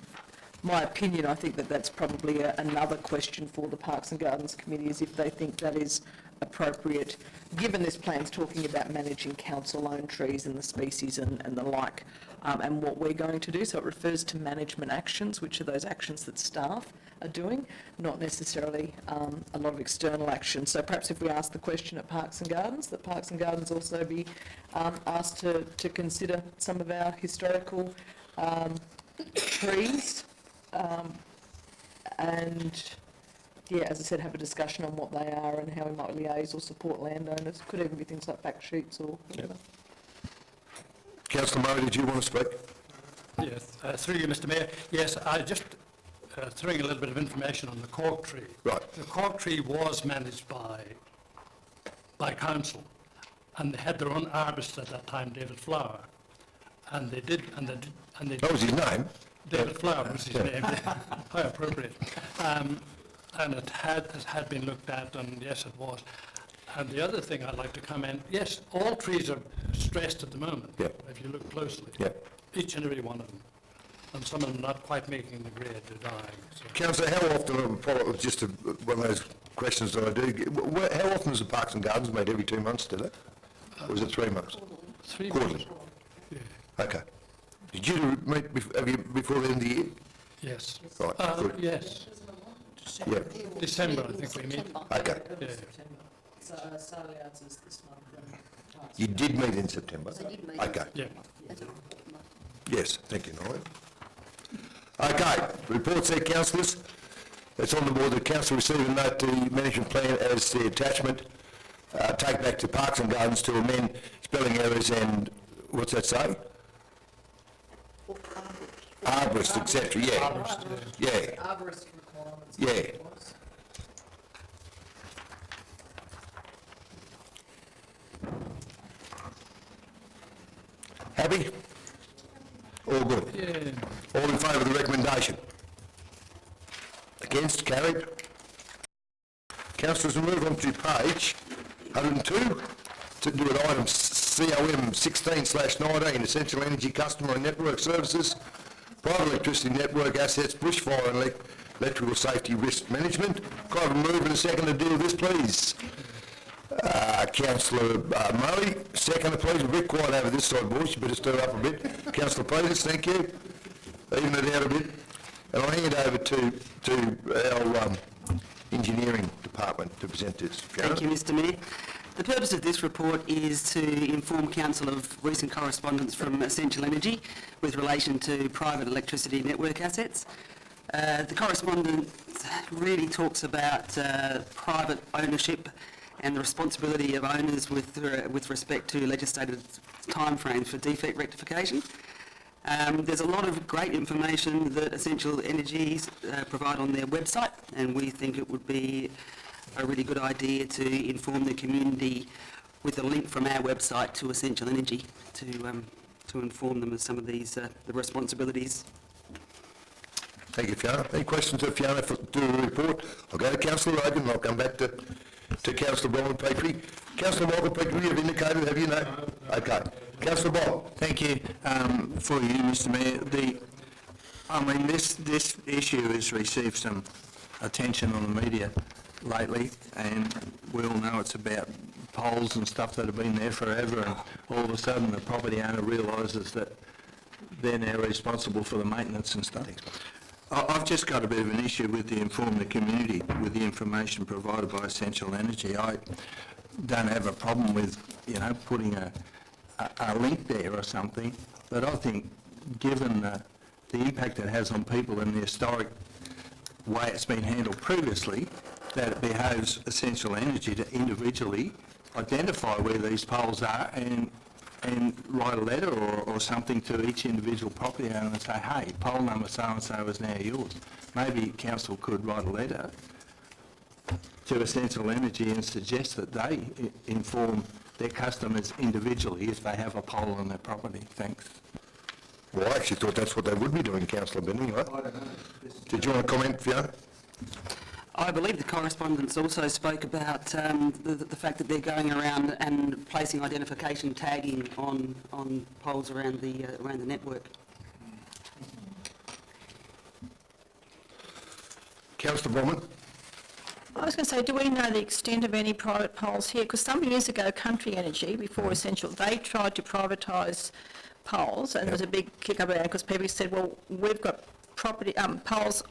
my opinion, I think that's probably another question for the Parks and Gardens Committee, is if they think that is appropriate, given this plan's talking about managing council-owned trees and the species and the like, and what we're going to do. So it refers to management actions, which are those actions that staff are doing, not necessarily a lot of external action. So perhaps if we ask the question at Parks and Gardens, that Parks and Gardens also be asked to consider some of our historical trees, and yeah, as I said, have a discussion on what they are and how we might liaise or support landowners. Could even be things like fact sheets or whatever. Councillor Murray, did you want to speak? Yes, through you, Mr Mayor. Yes, I just throwing a little bit of information on the cork tree. Right. The cork tree was managed by council, and they had their own arborist at that time, David Flower, and they did. That was his name? David Flower was his name. How appropriate. And it had been looked at, and yes, it was. And the other thing I'd like to comment, yes, all trees are stressed at the moment. Yeah. If you look closely. Yeah. Each and every one of them. And some of them not quite making the grade, they're dying. So. Councillor, how often, just one of those questions that I do get, how often does the Parks and Gardens meet? Every 2 months, do they? Or is it 3 months? 3 Quarterly? months. Yeah. Okay. Did you meet before the end of the year? Yes. Right, good. Yes. Yeah, December, I think we meet. okay. Yeah. Sally answers this one. You did meet in September? They did meet. Okay. Yeah. Yes, thank you, Noel. Okay, report said, councillors. It's on the board that council receive and note the management plan as the attachment. Take back to Parks and Gardens to amend spelling errors and, what's that say? Arborist, etc., yeah. Yeah, Arborist requirements. yeah. Happy? All good? Yeah. All in favour of the recommendation? Against? Carried. Councillors, we move on to page 102 to do an item COM 16/19, Essential Energy Customer and Network Services, Private Electricity Network Assets, Bushfire and Electrical Safety Risk Management. Can I have a move and a second to deal with this, please? Councillor Murray, second, please. A bit quiet over this side, boys. You better stir up a bit. Councillor Peters, thank you. Even it out a bit. And I'll hand over to our engineering department to present this. Thank you, Mr Mayor. The purpose of this report is to inform Council of recent correspondence from Essential Energy with relation to private electricity network assets. The correspondence really talks about private ownership and the responsibility of owners with respect to legislated timeframes for defect rectification. There's a lot of great information that Essential Energies provide on their website, and we think it would be a really good idea to inform the community with a link from our website to Essential Energy to inform them of some of these the responsibilities. Thank you, Fiona. Any questions of Fiona to the report? I'll go to Councillor Rogan and I'll come back to Councillor Brian Petrie. Councillor Michael Petrie, you have indicated, have you? No? Okay. Councillor Bob. Thank you for you, Mr Mayor. This issue has received some attention on the media lately, and we all know it's about poles and stuff that have been there forever, and all of a sudden the property owner realises that they're now responsible for the maintenance and stuff. I've just got a bit of an issue with the inform the community with the information provided by Essential Energy. I don't have a problem with, putting a link there or something, but I think given the impact it has on people and the historic way it's been handled previously, that it behoves Essential Energy to individually identify where these poles are and write a letter or something to each individual property owner and say, hey, pole number so-and-so is now yours. Maybe council could write a letter to Essential Energy and suggest that they inform their customers individually if they have a pole on their property. Thanks. Well, I actually thought that's what they would be doing, Councillor Benning, right? Did you want to comment, Fiona? I believe the correspondence also spoke about the fact that they're going around and placing identification tagging on poles around the network. Councillor Bromman? I was going to say, do we know the extent of any private poles here? Because some years ago, Country Energy, before Essential, they tried to privatise poles, and there was a big kick up around because people said, well, we've got property poles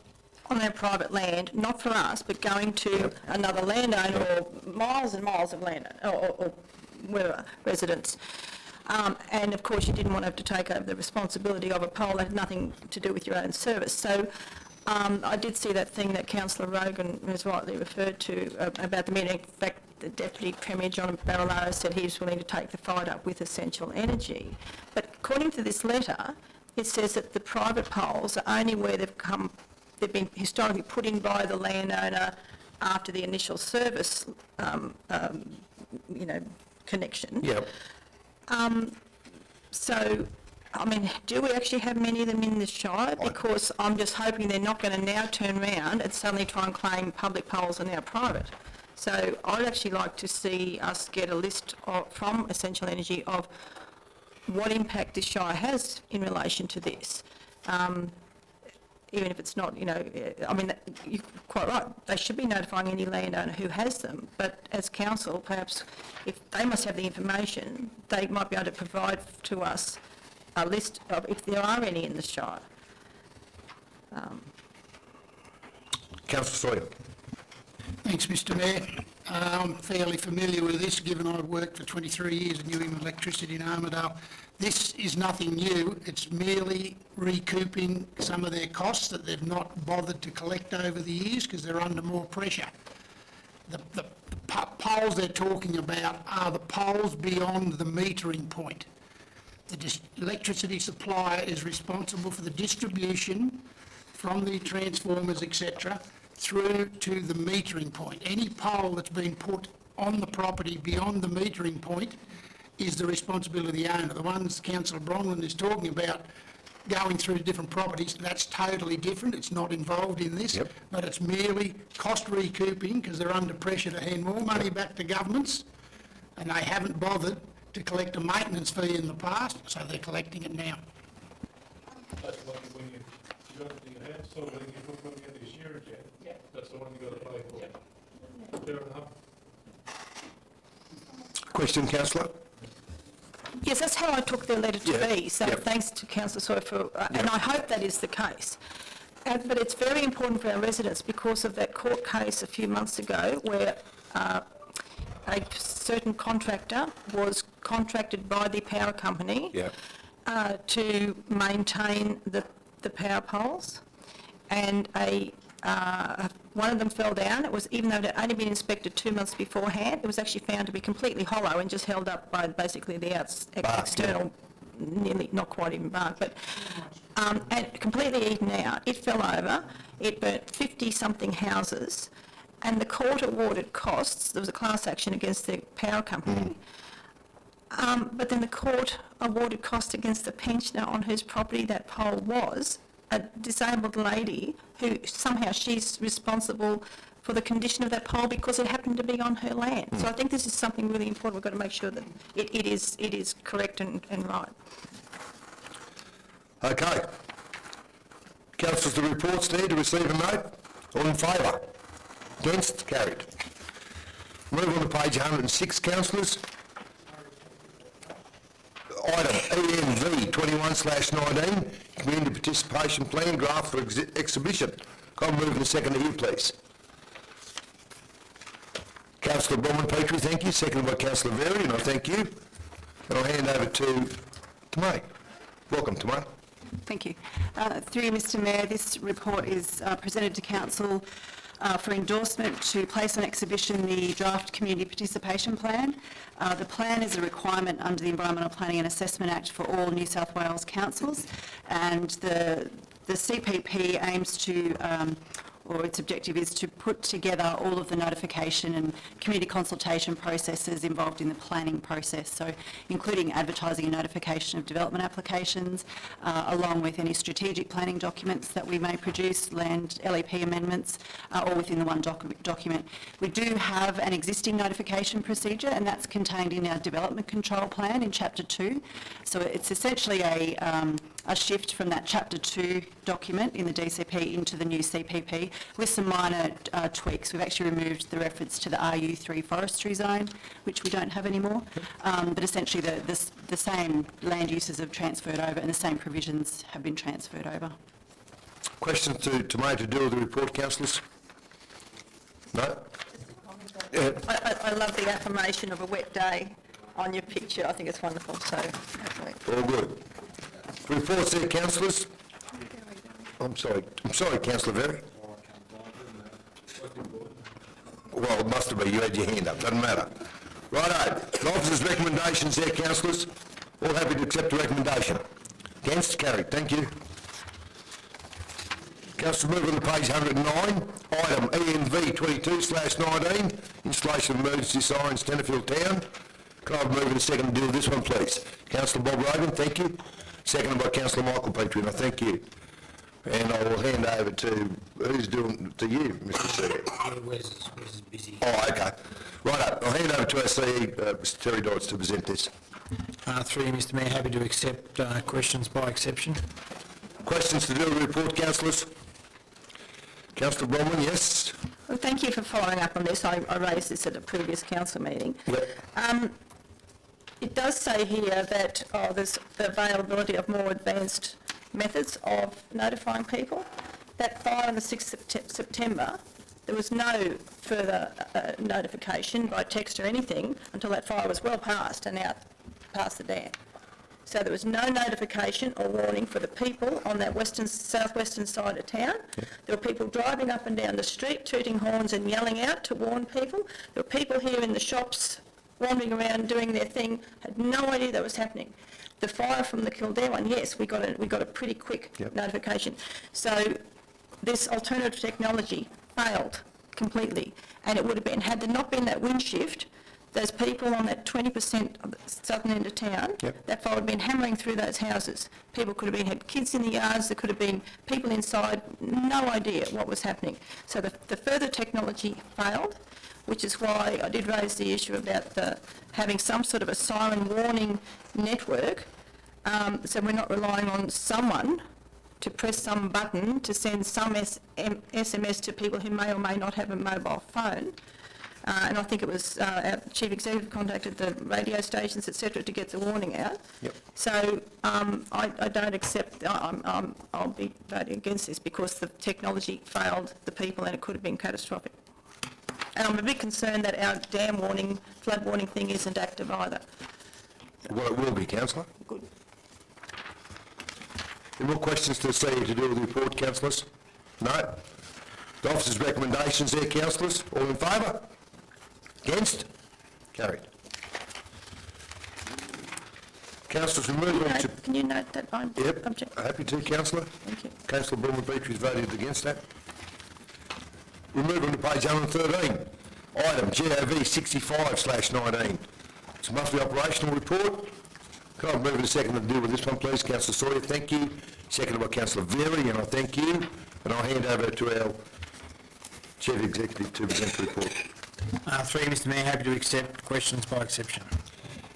on our private land, not for us, but going to another landowner or miles and miles of land or wherever, residents. And of course you didn't want to have to take over the responsibility of a pole that had nothing to do with your own service. So I did see that thing that Councillor Rogan has rightly referred to about the meeting. In fact, the Deputy Premier John Barilaro said he was willing to take the fight up with Essential Energy. But according to this letter, it says that the private poles are only where they've been historically put in by the landowner after the initial service, connection. Yep. So, I mean, do we actually have many of them in the Shire? Because I'm just hoping they're not going to now turn around and suddenly try and claim public poles are now private. So I'd actually like to see us get a list from Essential Energy of what impact this shire has in relation to this. Even if it's not, I mean, you're quite right, they should be notifying any landowner who has them, but as council, perhaps if they must have the information, they might be able to provide to us a list of if there are any in the shire. Councillor Sawyer. Thanks, Mr Mayor. I'm fairly familiar with this, given I've worked for 23 years in New England Electricity in Armidale. This is nothing new. It's merely recouping some of their costs that they've not bothered to collect over the years because they're under more pressure. The poles they're talking about are the poles beyond the metering point. The electricity supplier is responsible for the distribution from the transformers, etc., through to the metering point. Any pole that's been put on the property beyond the metering point is the responsibility of the owner. The ones Councillor Bronwyn is talking about going through different properties, that's totally different. It's not involved in this, but it's merely cost recouping because they're under pressure to hand more money back to governments, and they haven't bothered to collect a maintenance fee in the past, so they're collecting it now. That's when you got the hand, so when you get the shearer jet, that's the one you got to pay for. Fair enough. Question, councillor? Yes, that's how I took their letter to be, so thanks to Councillor Sawyer for, and I hope that is the case. But it's very important for our residents because of that court case a few months ago where a certain contractor was contracted by the power company to maintain the power poles, and one of them fell down. It was, even though it had only been inspected 2 months beforehand, it was actually found to be completely hollow and just held up by basically the external, nearly, not quite even bark, but and completely eaten out. It fell over. It burnt 50-something houses, and the court awarded costs. There was a class action against the power company. But then the court awarded costs against the pensioner on whose property that pole was, a disabled lady who somehow she's responsible for the condition of that pole because it happened to be on her land. So I think this is something really important. We've got to make sure that it is correct and right. Okay. Councillors, the reports need to receive a note. All in favour? Against? Carried. Move on to page 106, councillors. Item ENV 21/19, Community Participation Plan Draft for Exhibition. Can I move in a second here, please? Councillor Bronwyn-Petrie, thank you. Seconded by Councillor Verry, and I thank you. And I'll hand over to May. Welcome, May. Thank you. Through you, Mr Mayor, this report is presented to Council for endorsement to place on exhibition the draft Community Participation Plan. The plan is a requirement under the Environmental Planning and Assessment Act for all New South Wales councils, and the CPP aims to or its objective is to put together all of the notification and community consultation processes involved in the planning process, so including advertising and notification of development applications, along with any strategic planning documents that we may produce, land LEP amendments, all within the one document. We do have an existing notification procedure, and that's contained in our development control plan in Chapter 2. So it's essentially a shift from that Chapter 2 document in the DCP into the new CPP with some minor tweaks. We've actually removed the reference to the RU3 forestry zone, which we don't have anymore, but essentially the same land uses have transferred over and the same provisions have been transferred over. Questions to May to do with the report, councillors? No? I love the affirmation of a wet day on your picture. I think it's wonderful. So, all good. Reports there, councillors. I'm sorry, Councillor Verry. Well, it must have been, you had your hand up, doesn't matter. Righto, the officer's recommendations there, councillors. All happy to accept the recommendation. Against? Carried, thank you. Councillor, move on to page 109, item ENV 22/19, installation of emergency sirens, Tenterfield Town. Can I move in a second to deal with this one, please? Councillor Bob Rogan, thank you. Seconded by Councillor Michael Petrie, and I thank you. And I will hand over to, who's doing, to you, Mr. CE. Yeah, Wes is busy. Oh, okay. Right, I'll hand over to our CE, Mr. Terry Dodds, to present this. Through you, Mr Mayor, happy to accept questions by exception. Questions to do with the report, councillors? Councillor Bronwyn, yes? Well, thank you for following up on this. I raised this at a previous council meeting. Yep. It does say here that there's the availability of more advanced methods of notifying people. That fire on the 6th of September, there was no further notification by text or anything until that fire was well past and out past the dam. So there was no notification or warning for the people on that southwestern side of town. Yep. There were people driving up and down the street, tooting horns and yelling out to warn people. There were people here in the shops wandering around doing their thing, had no idea that was happening. The fire from the Kildare one, yes, we got a pretty quick notification. So this alternative technology failed completely, and it would have been, had there not been that wind shift, those people on that 20% of the southern end of town, that fire would have been hammering through those houses. People could have had kids in the yards, there could have been people inside, no idea what was happening. So the further technology failed, which is why I did raise the issue about having some sort of a siren warning network, so we're not relying on someone to press some button to send some SMS to people who may or may not have a mobile phone. And I think it was our chief executive contacted the radio stations, etc., to get the warning out. Yep. So I don't accept. I'll be voting against this because the technology failed the people, and it could have been catastrophic. And I'm a bit concerned that our dam warning, flood warning thing isn't active either. Well, it will be, councillor. Good. Any more questions to see to do with the report, councillors? No? The officer's recommendations there, councillors. All in favour? Against? Carried. Councillors, we move on to... Can you note that I'm object? Happy to, councillor. Thank you. Councillor Bromley-Beatrice voted against that. We move on to page 113. Item GOV 65/19. It's a monthly operational report. Can I move in a second to deal with this one, please? Councillor Sawyer, thank you. Seconded by Councillor Very, and I thank you. And I'll hand over to our Chief Executive to present the report. Through you, Mr Mayor, happy to accept questions by exception.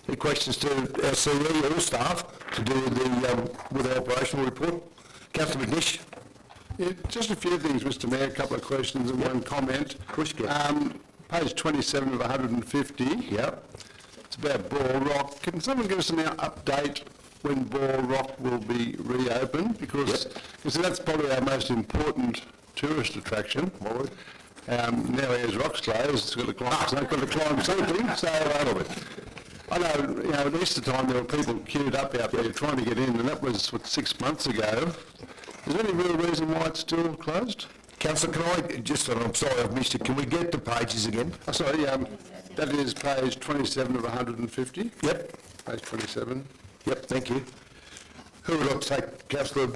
Any questions to our CE or staff to do with the operational report? Councillor McNish. Yeah, just a few things, Mr Mayor, a couple of questions and one comment. Page 27 of 150. Yep. It's about Ball Rock. Can someone give us an update when Ball Rock will be reopened? Because that's probably our most important tourist attraction. Now as Rock's closed, it's got to climb something. So I know, at Easter time there were people queued up out there trying to get in, and that was 6 months ago. Is there any real reason why it's still closed? Councillor, can I just, I'm sorry I've missed it, can we get the pages again? Oh, sorry, that is page 27 of 150. Yep. Page 27. Yep, thank you. Who would like to take, Councillor?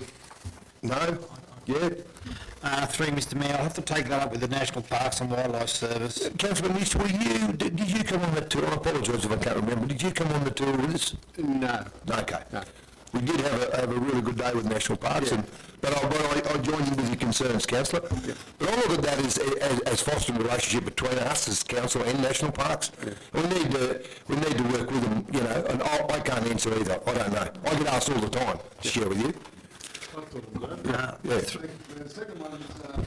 No? Yeah? Through you, Mr Mayor, I'll have to take that up with the National Parks and Wildlife Service. Councillor Nish, did you come on the tour? I apologise if I can't remember. Did you come on the tour with us? No. Okay. No. We did have a really good day with National Parks, but I join you with your concerns, Councillor. Yeah. But I look at that as fostering a relationship between us as Council and National Parks. Yeah. We need to work with them, and I can't answer either. I don't know. I get asked all the time to share with you. The second one is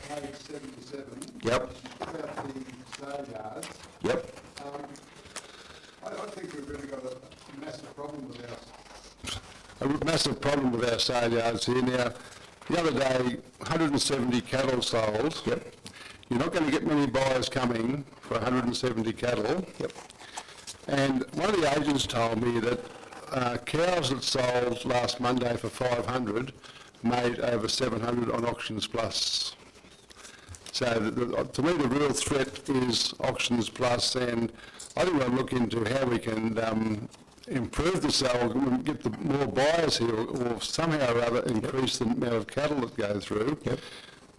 page 77. Yep. About the sale yards. Yep. I think we've really got a massive problem with our sale yards here. Now, the other day, 170 cattle sold. Yep. You're not going to get many buyers coming for 170 cattle. Yep. And one of the agents told me that cows that sold last Monday for 500 made over 700 on Auctions Plus. So to me the real threat is Auctions Plus, and I think we'll look into how we can improve the sale, get the more buyers here, or somehow or other increase the amount of cattle that go through. Yep.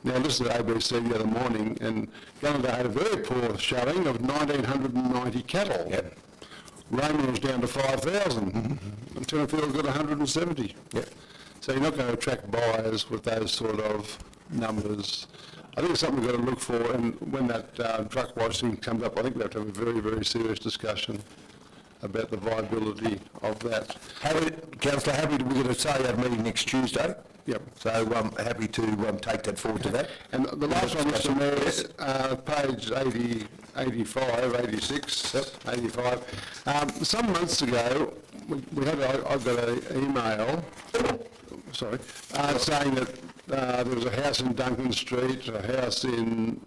Now, this is ABC the other morning, and Gunnedah had a very poor showing of 1,990 cattle. Yep. Romeo was down to 5,000, and Tennerfield's got 170. Yep. So you're not going to attract buyers with those sort of numbers. I think it's something we've got to look for, and when that truck washing comes up, I think we have to have a very, very serious discussion about the viability of that. Councillor, we're going to say our meeting next Tuesday. Yep. So I'm happy to take that forward to that. And the last one, Mr Mayor, page 85, 86, 85. Some months ago, I got an email, saying that there was a house in Duncan Street, a house in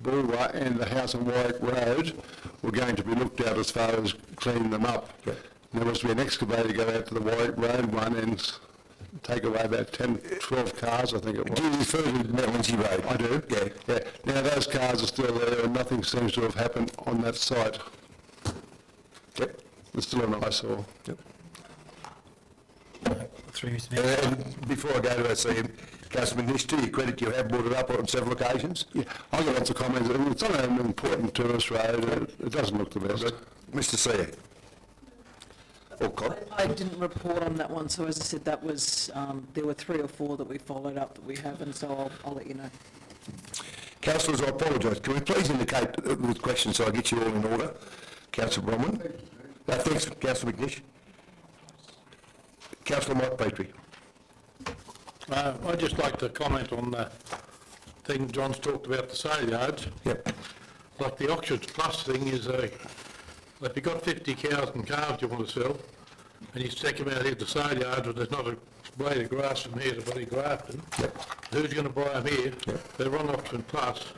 Bulwer, and a house on Warwick Road were going to be looked at as far as cleaning them up. Yep. There was to be an excavator go out to the Warwick Road one and take away about 10, 12 cars, I think it was. Do you refer to Mellinsey Road? I do. Yeah. Now, those cars are still there and nothing seems to have happened on that site. Yep. It's still an eyesore. Yep. Through Mr Mayor. And before I go to see Councillor McNish, to your credit, you have brought it up on several occasions. Yeah, I got lots of comments. It's not an important tourist road. It doesn't look the best. Mr Sear. Or Con. I didn't report on that one, so as I said, that was, there were 3 or 4 that we followed up that we have, and so I'll let you know. Councillors, I apologise. Can we please indicate with questions so I get you all in order? Councillor Bronwyn. Thanks, Councillor McNish. Councillor Mike Petrie. I'd just like to comment on the thing John's talked about, the sale yards. Yep. Like the Auctions Plus thing is if you've got 50 cows and calves you want to sell, and you stick them out here to sale yards, but there's not a blade of grass from here to bloody Grafton, who's going to buy them here? They're on Auction Plus.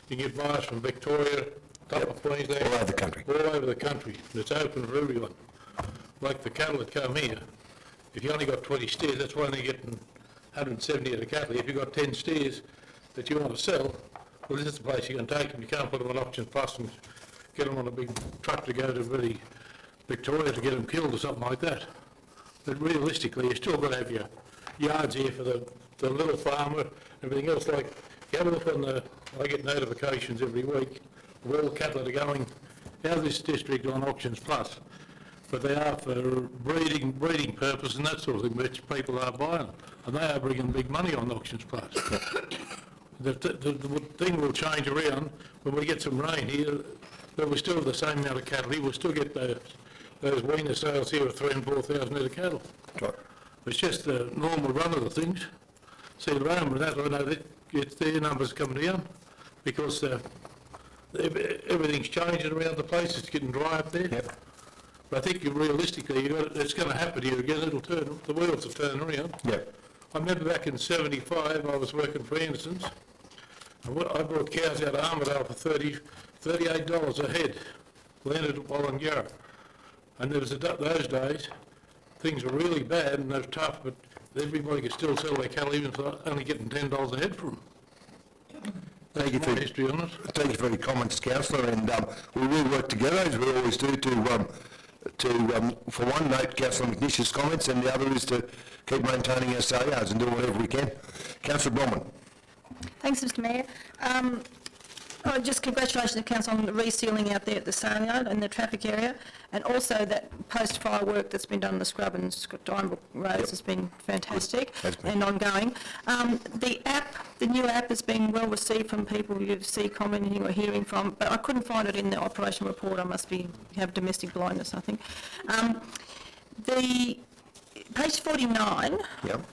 You can get buyers from Victoria, top of Queensland. All over the country. All over the country. And it's open for everyone. Like the cattle that come here, if you only got 20 steers, that's why they're getting 170 of the cattle. If you've got 10 steers that you want to sell, well, this is the place you can take them. You can't put them on Auction Plus and get them on a big truck to go to really Victoria to get them killed or something like that. But realistically, you still got to have your yards here for the little farmer and everything else. Like, if you have a look on I get notifications every week of all the cattle that are going out of this district on Auctions Plus. But they are for breeding purpose and that sort of thing, which people are buying. And they are bringing big money on Auctions Plus. The thing will change around when we get some rain here, but we still have the same amount of cattle here. We'll still get those weaner sales here of 3,000 and 4,000 head of cattle. Right. It's just the normal run of the things. See, the rain with that, I know that their numbers come down because everything's changing around the place. It's getting dry up there. Yep. But I think realistically, it's going to happen here again. It'll turn, the wheels will turn around. Yep. I remember back in '75, I was working for Anderson's. I brought cows out of Armidale for $38 a head, landed at Wallangarra. And there was those days, things were really bad and they were tough, but everybody could still sell their cattle even for only getting $10 a head for them. Thank you That's my history on it. Thank you for your comments, Councillor, and we will work together as we always do for one, note Councillor McNish's comments, and the other is to keep maintaining our sale yards and do whatever we can. Councillor Bronwyn. Thanks, Mr Mayor. Just congratulations to Council on the resealing out there at the sale yard and the traffic area, and also that post-fire work that's been done on the Scrub and Steinbrook roads has been fantastic and ongoing. The new app has been well received from people you see commenting or hearing from, but I couldn't find it in the operation report. I must have domestic blindness, I think. The page 49,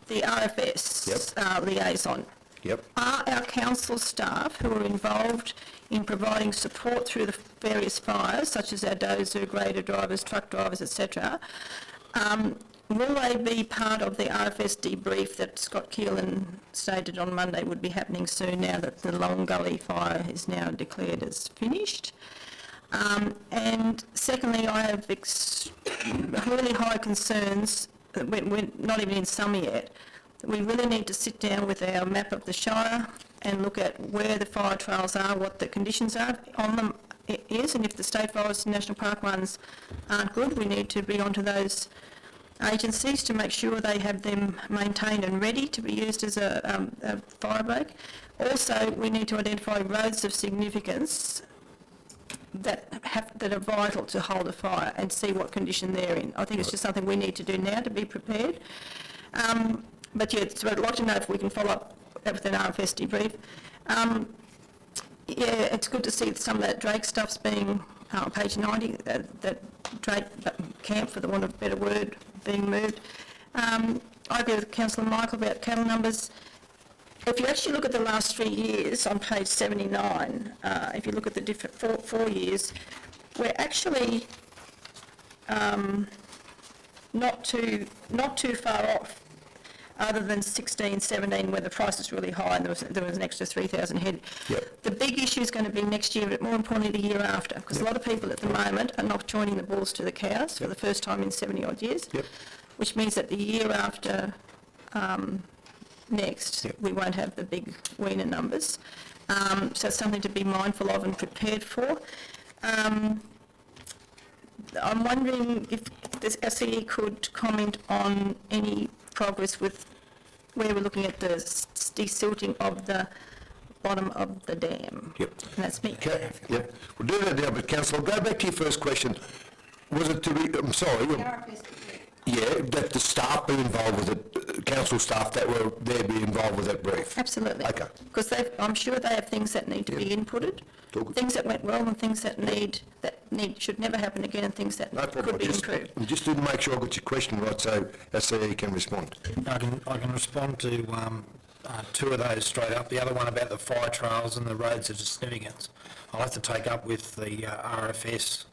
the RFS liaison. Yep. Are our council staff who are involved in providing support through the various fires, such as our dozer, grader drivers, truck drivers, etc., will they be part of the RFS debrief that Scott Keelan stated on Monday would be happening soon now that the Long Gully fire is now declared as finished? And secondly, I have really high concerns that we're not even in summer yet. We really need to sit down with our map of the Shire and look at where the fire trails are, what the conditions are on them is, and if the State Forest and National Park ones aren't good, we need to be onto those agencies to make sure they have them maintained and ready to be used as a fire break. Also, we need to identify roads of significance that are vital to hold a fire and see what condition they're in. I think it's just something we need to do now to be prepared. But yeah, so I'd like to know if we can follow up with an RFS debrief. Yeah, it's good to see some of that Drake stuff's being, on page 90, that Drake camp, for the want of a better word, being moved. I agree with Councillor Michael about cattle numbers. If you actually look at the last 3 years on page 79, if you look at the different four years, we're actually not too far off, other than 16, 17, where the price is really high and there was an extra 3,000 head. Yep. The big issue is going to be next year, but more importantly the year after, because a lot of people at the moment are not joining the bulls to the cows for the first time in 70 odd years, which means that the year after next, we won't have the big weaner numbers. So it's something to be mindful of and prepared for. I'm wondering if the SCE could comment on any progress with where we're looking at the desilting of the bottom of the dam. Yep. And that's me. Okay, yep. We'll do that now, but councillor, go back to your first question. Was it to be, I'm sorry, yeah, that the staff be involved with it, council staff that were there be involved with that brief? Absolutely. Okay. Because I'm sure they have things that need to be inputted, things that went well and things that should never happen again, and things that No problem. could be improved. I just didn't make sure I got your question right, so SCE can respond. I can respond to two of those straight up. The other one about the fire trails and the roads of significance, I'll have to take up with the RFS.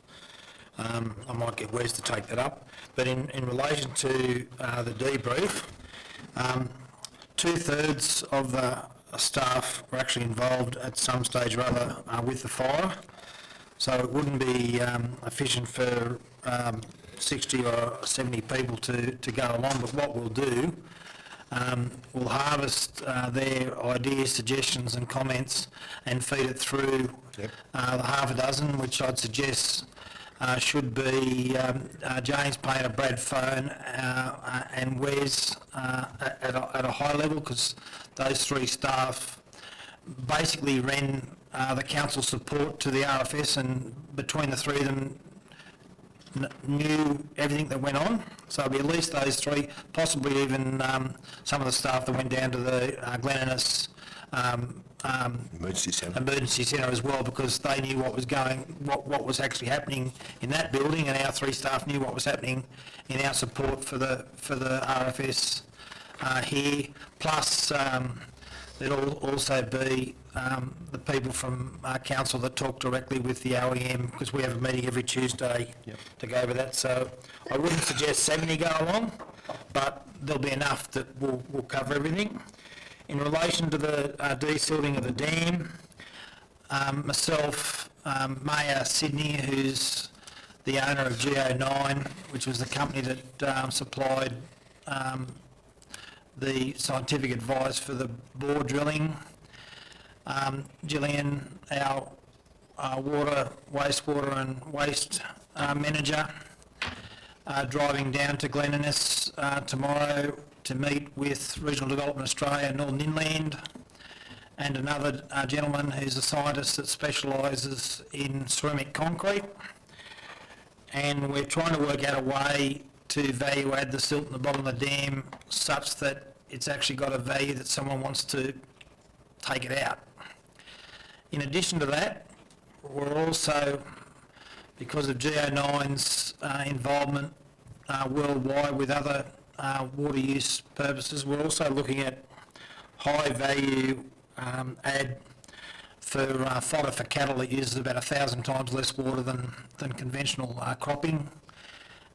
I might get Wes to take that up. But in relation to the debrief, 2/3 of the staff were actually involved at some stage or other with the fire. So it wouldn't be efficient for 60 or 70 people to go along. But what we'll do, we'll harvest their ideas, suggestions and comments and feed it through the half a dozen, which I'd suggest should be James Painter, Brad Phone and Wes at a high level, because those three staff basically ran the council support to the RFS, and between the three of them knew everything that went on. So it'll be at least those three, possibly even some of the staff that went down to the Glen Innes emergency centre as well, because they knew what was actually happening in that building, and our three staff knew what was happening in our support for the RFS here. Plus, there'll also be the people from council that talk directly with the OEM, because we have a meeting every Tuesday to go over that. So I wouldn't suggest 70 go along, but there'll be enough that will cover everything. In relation to the desilting of the dam, myself, Mayor Sydney, who's the owner of Geo9, which was the company that supplied the scientific advice for the bore drilling, Gillian, our water, wastewater and waste manager, driving down to Glen Innes tomorrow to meet with Regional Development Australia and Northern Inland, and another gentleman who's a scientist that specialises in ceramic concrete. And we're trying to work out a way to value add the silt in the bottom of the dam such that it's actually got a value that someone wants to take it out. In addition to that, we're also, because of Geo9's involvement worldwide with other water use purposes, we're also looking at high value add for fodder for cattle that uses about 1,000 times less water than conventional cropping.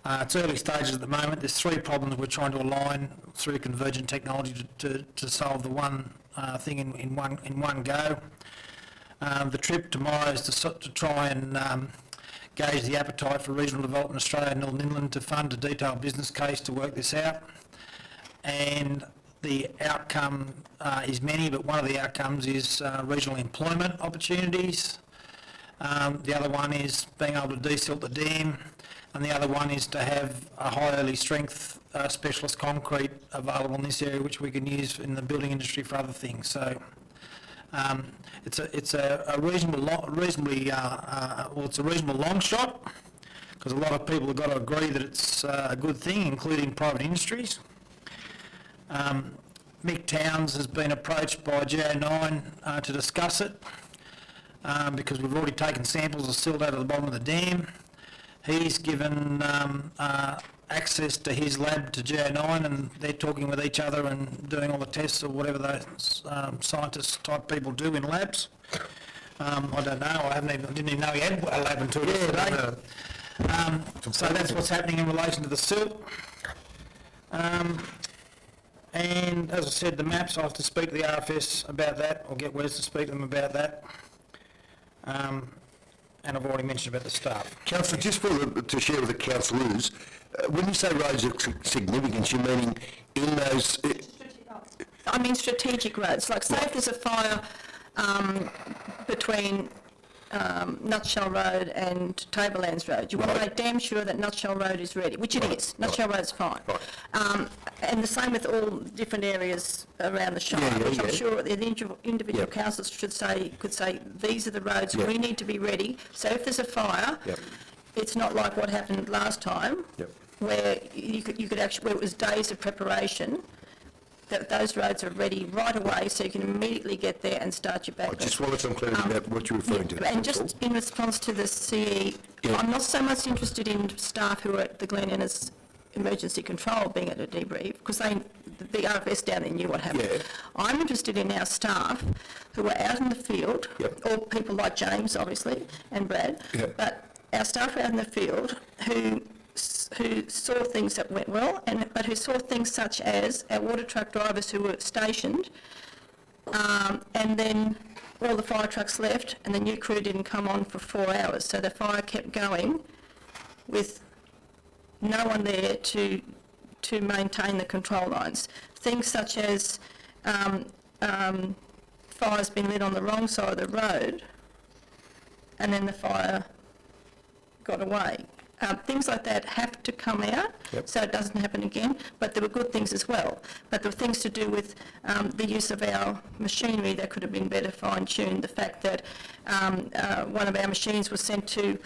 It's early stages at the moment. There's three problems we're trying to align through convergent technology to solve the one thing in one go. The trip tomorrow is to try and gauge the appetite for Regional Development Australia and Northern Inland to fund a detailed business case to work this out. And the outcome is many, but one of the outcomes is regional employment opportunities. The other one is being able to desilt the dam, and the other one is to have a high early strength specialist concrete available in this area, which we can use in the building industry for other things. So it's a reasonable long shot, because a lot of people have got to agree that it's a good thing, including private industries. Mick Towns has been approached by GA9 to discuss it because we've already taken samples of silt out of the bottom of the dam. He's given access to his lab to GA9 and they're talking with each other and doing all the tests or whatever those scientist type people do in labs. I don't know, I didn't even know he had a lab until yesterday. So that's what's happening in relation to the silt. And as I said, the maps, I have to speak to the RFS about that, or get Wes to speak to them about that. And I've already mentioned about the staff. Councillor, just to share with the councillors, when you say roads of significance, you're meaning in those... I mean strategic roads, like say if there's a fire between Nutshell Road and Tablelands Road, you want to make damn sure that Nutshell Road is ready, which it is. Nutshell Road's fine. And the same with all different areas around the Shire, which I'm sure the individual councils could say, these are the roads we need to be ready. So if there's a fire, it's not like what happened last time, where you could actually, where it was days of preparation, that those roads are ready right away, so you can immediately get there and start your back. I just wanted some clarity about what you're referring to. And just in response to the CE, I'm not so much interested in staff who are at the Glen Innes Emergency Control being at a debrief, because the RFS down there knew what happened. I'm interested in our staff who are out in the field, or people like James, obviously, and Brad, but our staff out in the field who saw things that went well, but who saw things such as our water truck drivers who were stationed, and then all the fire trucks left, and the new crew didn't come on for 4 hours, so the fire kept going with no one there to maintain the control lines. Things such as fire's been lit on the wrong side of the road, and then the fire got away. Things like that have to come out so it doesn't happen again, but there were good things as well. But there were things to do with the use of our machinery that could have been better fine-tuned. The fact that one of our machines was sent to,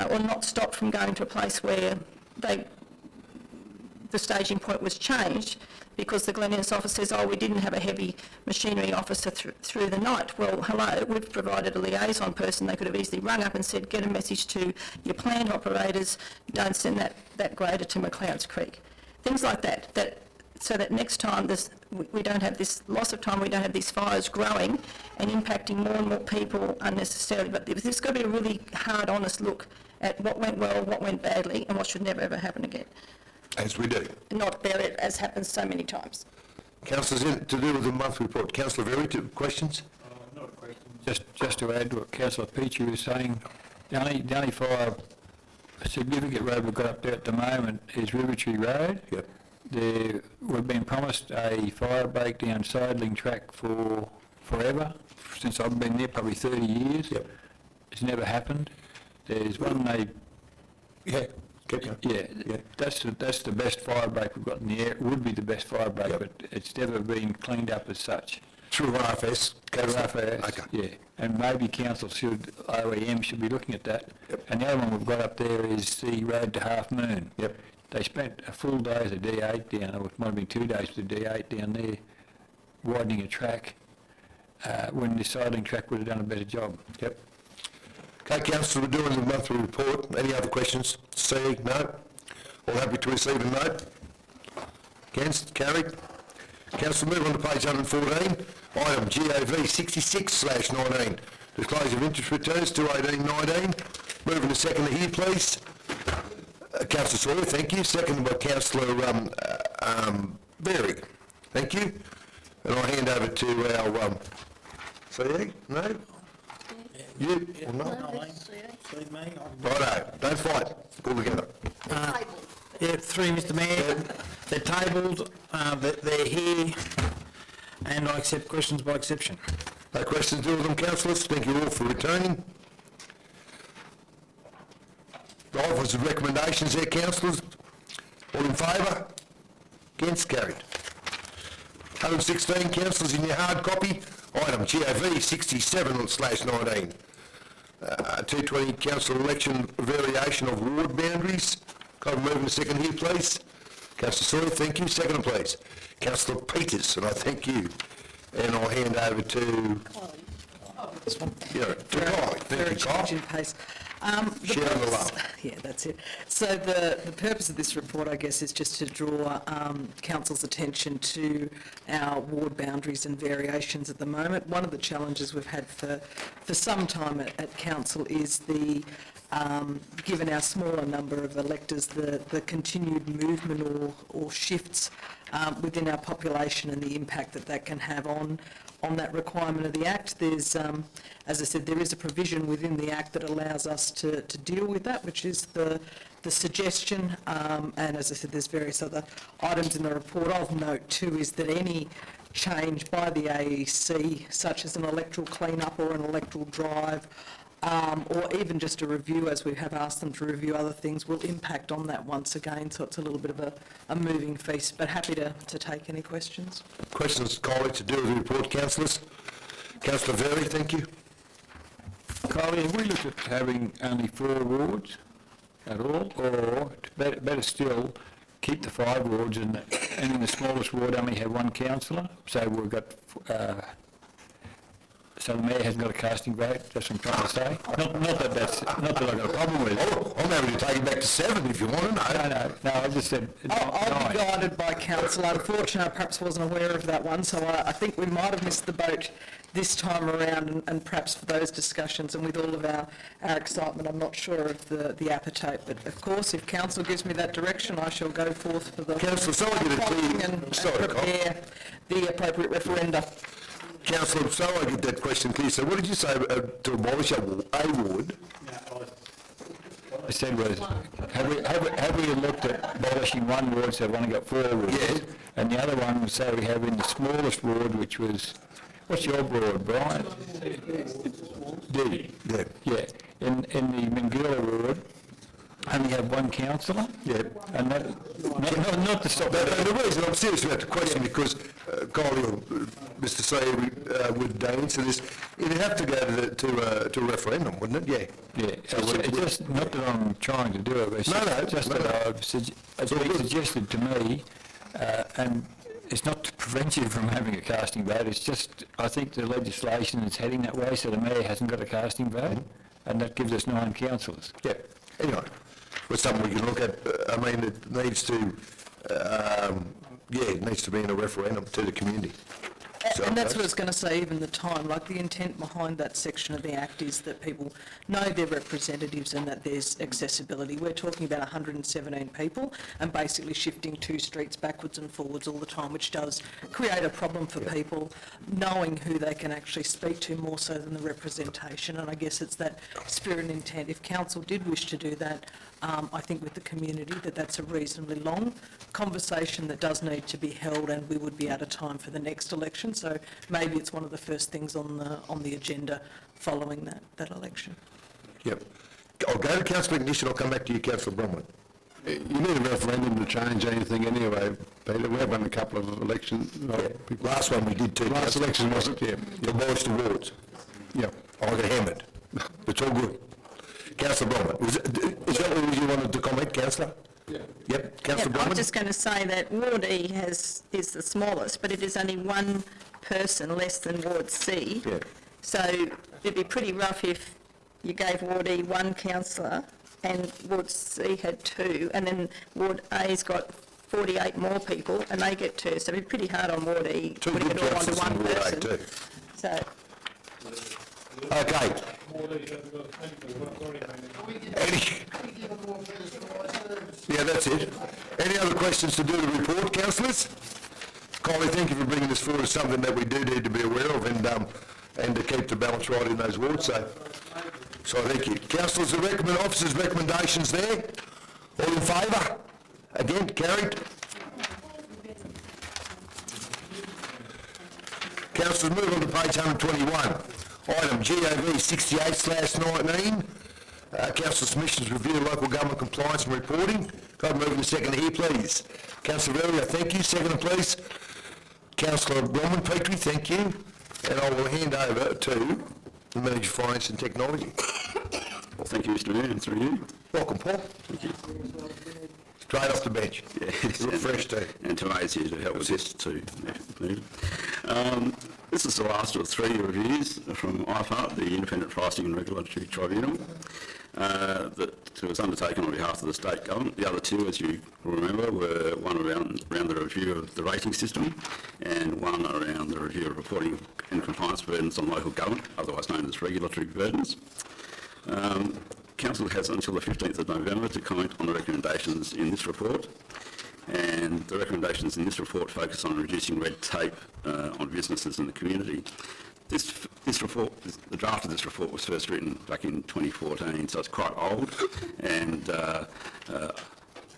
or not stopped from going to a place where the staging point was changed, because the Glen Innes office says, we didn't have a heavy machinery officer through the night. Well, hello, we've provided a liaison person. They could have easily rung up and said, get a message to your plant operators, don't send that grader to McLeod's Creek. Things like that, so that next time we don't have this loss of time, we don't have these fires growing and impacting more and more people unnecessarily. But there's got to be a really hard, honest look at what went well, what went badly, and what should never ever happen again. As we do. Not bury it, as happens so many times. Councillors, to do with the monthly report. Councillor Very, questions? Not a question. Just to add to what Councillor Peachy was saying, the only fire significant road we've got up there at the moment is River Tree Road. We've been promised a fire break down Sidling track for forever, since I've been there, probably 30 years. It's never happened. There's one that's the best fire break we've got in the air. It would be the best fire break, but it's never been cleaned up as such. Through RFS? And maybe council OEM should be looking at that. And the other one we've got up there is the road to Half Moon. They spent a full day as a D8 down, or it might have been 2 days with the D8 down there, widening a track, when the sidling track would have done a better job. Okay, Councillor, we're doing the monthly report. Any other questions? See? No? All happy to receive and note? Against? Carried. Councillor, move on to page 114. Item GOV 66/19. Disclosure of interest returns 2/18/19. Moving to second here, please. Councillor Sawyer, thank you. Seconded by Councillor Berry. Thank you. And I'll hand over to our... CE? No? You? Or not? Righto, don't fight. Pull together. Through Mr Mayor, they're tabled, they're here, and I accept questions by exception. No questions to them, councillors. Thank you all for returning. The offers of recommendations there, councillors. All in favour? Against? Carried. 116, councillors, in your hard copy. Item GOV 67/19. 220, council election variation of ward boundaries. Can I move in a second here, please? Councillor Sawyer, thank you. Second, please. Councillor Peters, and I thank you. And I'll hand over to... This one. Yeah, to Kylie. Very Thank you, change in Kyle. pace. Share the love. Yeah, that's it. So the purpose of this report, I guess, is just to draw council's attention to our ward boundaries and variations at the moment. One of the challenges we've had for some time at council is the given our smaller number of electors, the continued movement or shifts within our population and the impact that can have on that requirement of the Act. There's, as I said, there is a provision within the Act that allows us to deal with that, which is the suggestion, and as I said, there's various other items in the report. Of note too is that any change by the AEC, such as an electoral clean-up or an electoral drive, or even just a review, as we have asked them to review other things, will impact on that once again, so it's a little bit of a moving feast, but happy to take any questions. Questions, colleagues, to do with the report, councillors? Councillor Verry, thank you. Kylie, have we looked at having only 4 wards at all, or better still, keep the 5 wards and in the smallest ward only have 1 councillor? So we've got, so the mayor hasn't got a casting vote, that's what I'm trying to say. Not that I've got a problem with it. Oh, I'm happy to take it back to 7 if you want to know. No, I just said... I'll be guided by council. Unfortunately, I perhaps wasn't aware of that one, so I think we might have missed the boat this time around, and perhaps for those discussions and with all of our excitement, I'm not sure of the appetite, but of course, if council gives me that direction, I shall go forth for the Councillor, so I get it clear. and Sorry, prepare the appropriate referenda. Councillor, so I get that question clear. So what did you say to abolish a ward? I said was, have we looked at abolishing 1 ward, so we've only got 4 wards? Yes. And the other one was, say we have in the smallest ward, which was, what's your ward, Brian? D. Yeah. Yeah. In the Mingula ward, only have 1 councillor? Yeah. And that, not to stop that. The reason I'm serious about the question, because Kylie or Mr. Sayre would answer this, it'd have to go to a referendum, wouldn't it? Yeah. Yeah, it's just, not that I'm trying to do it, but it's just that it's been suggested to me, and it's not to prevent you from having a casting vote, it's just, I think the legislation is heading that way, so the mayor hasn't got a casting vote, and that gives us 9 councillors. Yeah. Anyway, it's something we can look at. I mean, it needs to, it needs to be in a referendum to the community. So And that's what I was going to say, even the time, like the intent behind that section of the Act is that people know their representatives and that there's accessibility. We're talking about 117 people and basically shifting 2 streets backwards and forwards all the time, which does create a problem for people knowing who they can actually speak to more so than the representation. And I guess it's that spirit and intent. If council did wish to do that, I think with the community, that's a reasonably long conversation that does need to be held, and we would be out of time for the next election. So maybe it's one of the first things on the agenda following that election. Yep. I'll go to Councillor Ignition, I'll come back to you, Councillor Bromwich. You need a referendum to change anything anyway, Peter. We have run a couple of elections. Last one we did too. Last election, was it? Yeah. You abolished the wards. Yeah. I got hammered. It's all good. Councillor Bromwich, is that what you wanted to comment, Councillor? Yeah. Yep, Councillor I'm Bromwich? just going to say that Ward E is the smallest, but it is only 1 person less than Ward C. Yeah. So it'd be pretty rough if you gave Ward E 1 councillor and Ward C had 2, and then Ward A's got 48 more people and they get 2. So it'd be pretty hard on Ward E Two putting good it all onto councillors 1 in Ward A person. too. So Okay. Yeah, that's it. Any other questions to do with the report, councillors? Kylie, thank you for bringing this forward as something that we do need to be aware of and to keep the balance right in those wards. So thank you. Councillors, the officers' recommendations there. All in favour? Again, carried. Councillors, move on to page 121. Item GOV 68/19. Council submissions, review local government compliance and reporting. Can I move in a second here, please? Councillor Verrier, thank you. Second, please. Councillor Bromwich Petrie, thank you. And I will hand over to the Manager of Finance and Technology. Well, thank you, Mr Mayor, and through you. Welcome, Paul. Thank you. Straight off the bench. Yes, Look fresh too. and Tomato's here to help with this too, if needed. This is the last of 3 reviews from IPART, the Independent Pricing and Regulatory Tribunal, that was undertaken on behalf of the state government. The other 2, as you will remember, were one around the review of the rating system and one around the review of reporting and compliance burdens on local government, otherwise known as regulatory burdens. Council has until the 15th of November to comment on the recommendations in this report, and the recommendations in this report focus on reducing red tape on businesses in the community. This report, the draft of this report was first written back in 2014, so it's quite old, and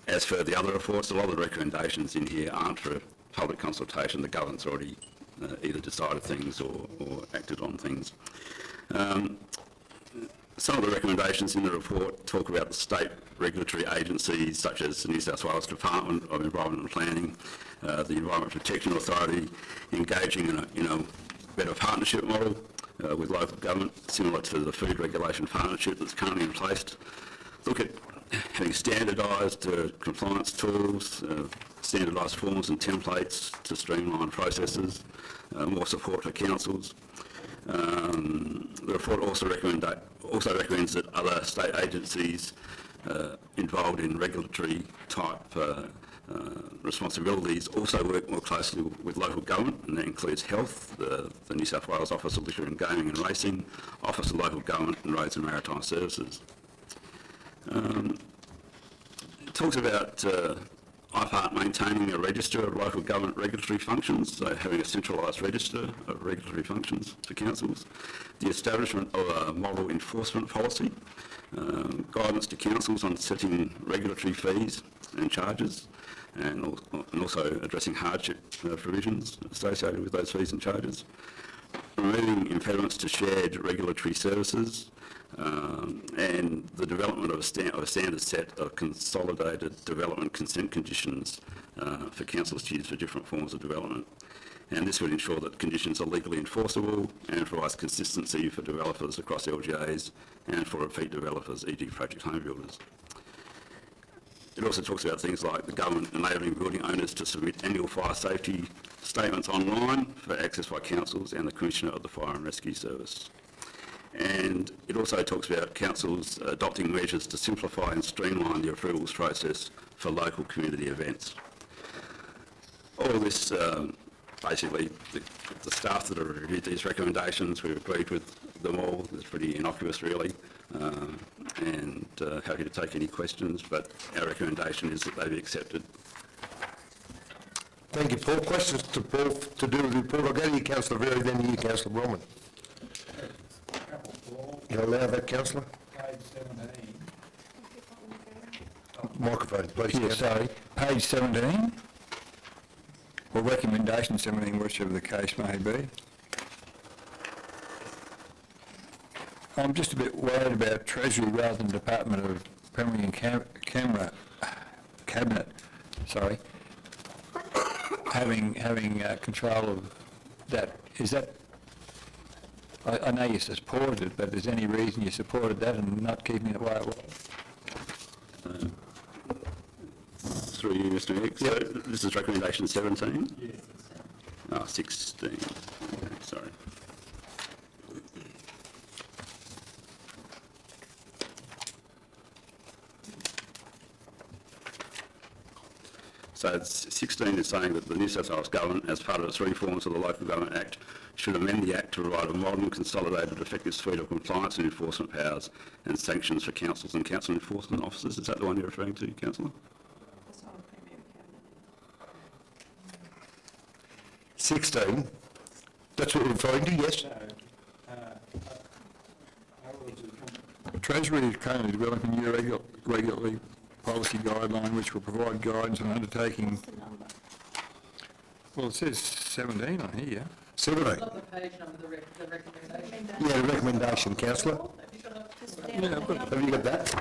as for the other reports, a lot of the recommendations in here aren't for public consultation. The government's already either decided things or acted on things. Some of the recommendations in the report talk about the state regulatory agencies such as the New South Wales Department of Environment and Planning, the Environment Protection Authority, engaging in a better partnership model with local government, similar to the food regulation partnership that's currently in place. Look at having standardised compliance tools, standardised forms and templates to streamline processes, more support for councils. The report also recommends that other state agencies involved in regulatory type responsibilities also work more closely with local government, and that includes health, the New South Wales Office of Liquor and Gaming and Racing, Office of Local Government and Roads and Maritime Services. It talks about IPART maintaining a register of local government regulatory functions, so having a centralised register of regulatory functions for councils, the establishment of a model enforcement policy, guidance to councils on setting regulatory fees and charges, and also addressing hardship provisions associated with those fees and charges, removing impediments to shared regulatory services, and the development of a standard set of consolidated development consent conditions for councils to use for different forms of development. And this would ensure that conditions are legally enforceable and provides consistency for developers across LGAs and for repeat developers, e.g. project home builders. It also talks about things like the government enabling building owners to submit annual fire safety statements online for access by councils and the Commissioner of the Fire and Rescue Service. And it also talks about councils adopting measures to simplify and streamline the approvals process for local community events. All of this, basically, the staff that have reviewed these recommendations, we've agreed with them all. It's pretty innocuous, really, and happy to take any questions, but our recommendation is that they be accepted. Thank you, Paul. Questions to Paul to do with the report? I'll go to you, Councillor Verry, then you, Councillor Bronwyn. You allow that, Councillor? Page 17. Microphone, please. Yeah, Councillor. sorry, page 17, or recommendation 17, whichever the case may be. I'm just a bit worried about Treasury rather than Department of Premier and Cabinet, sorry, having control of that. Is that, I know you supported it, but is there any reason you supported that and not keeping it the way it was? Through you, Mr. Hicks. So this is recommendation 17? Yes. Oh, 16. Okay, sorry. So it's 16 is saying that the New South Wales Government, as part of its reforms of the Local Government Act, should amend the Act to provide a modern, consolidated, effective suite of compliance and enforcement powers and sanctions for councils and council enforcement officers. Is that the one you're referring to, Councillor? 16. That's what we're referring to, yes? Treasury is currently developing new regulatory policy guideline which will provide guidance on undertaking. Well, it says 17 on here. 17. Not the page number, the recommendation. Yeah, the recommendation, Councillor. Yeah, I've got, Have you got that?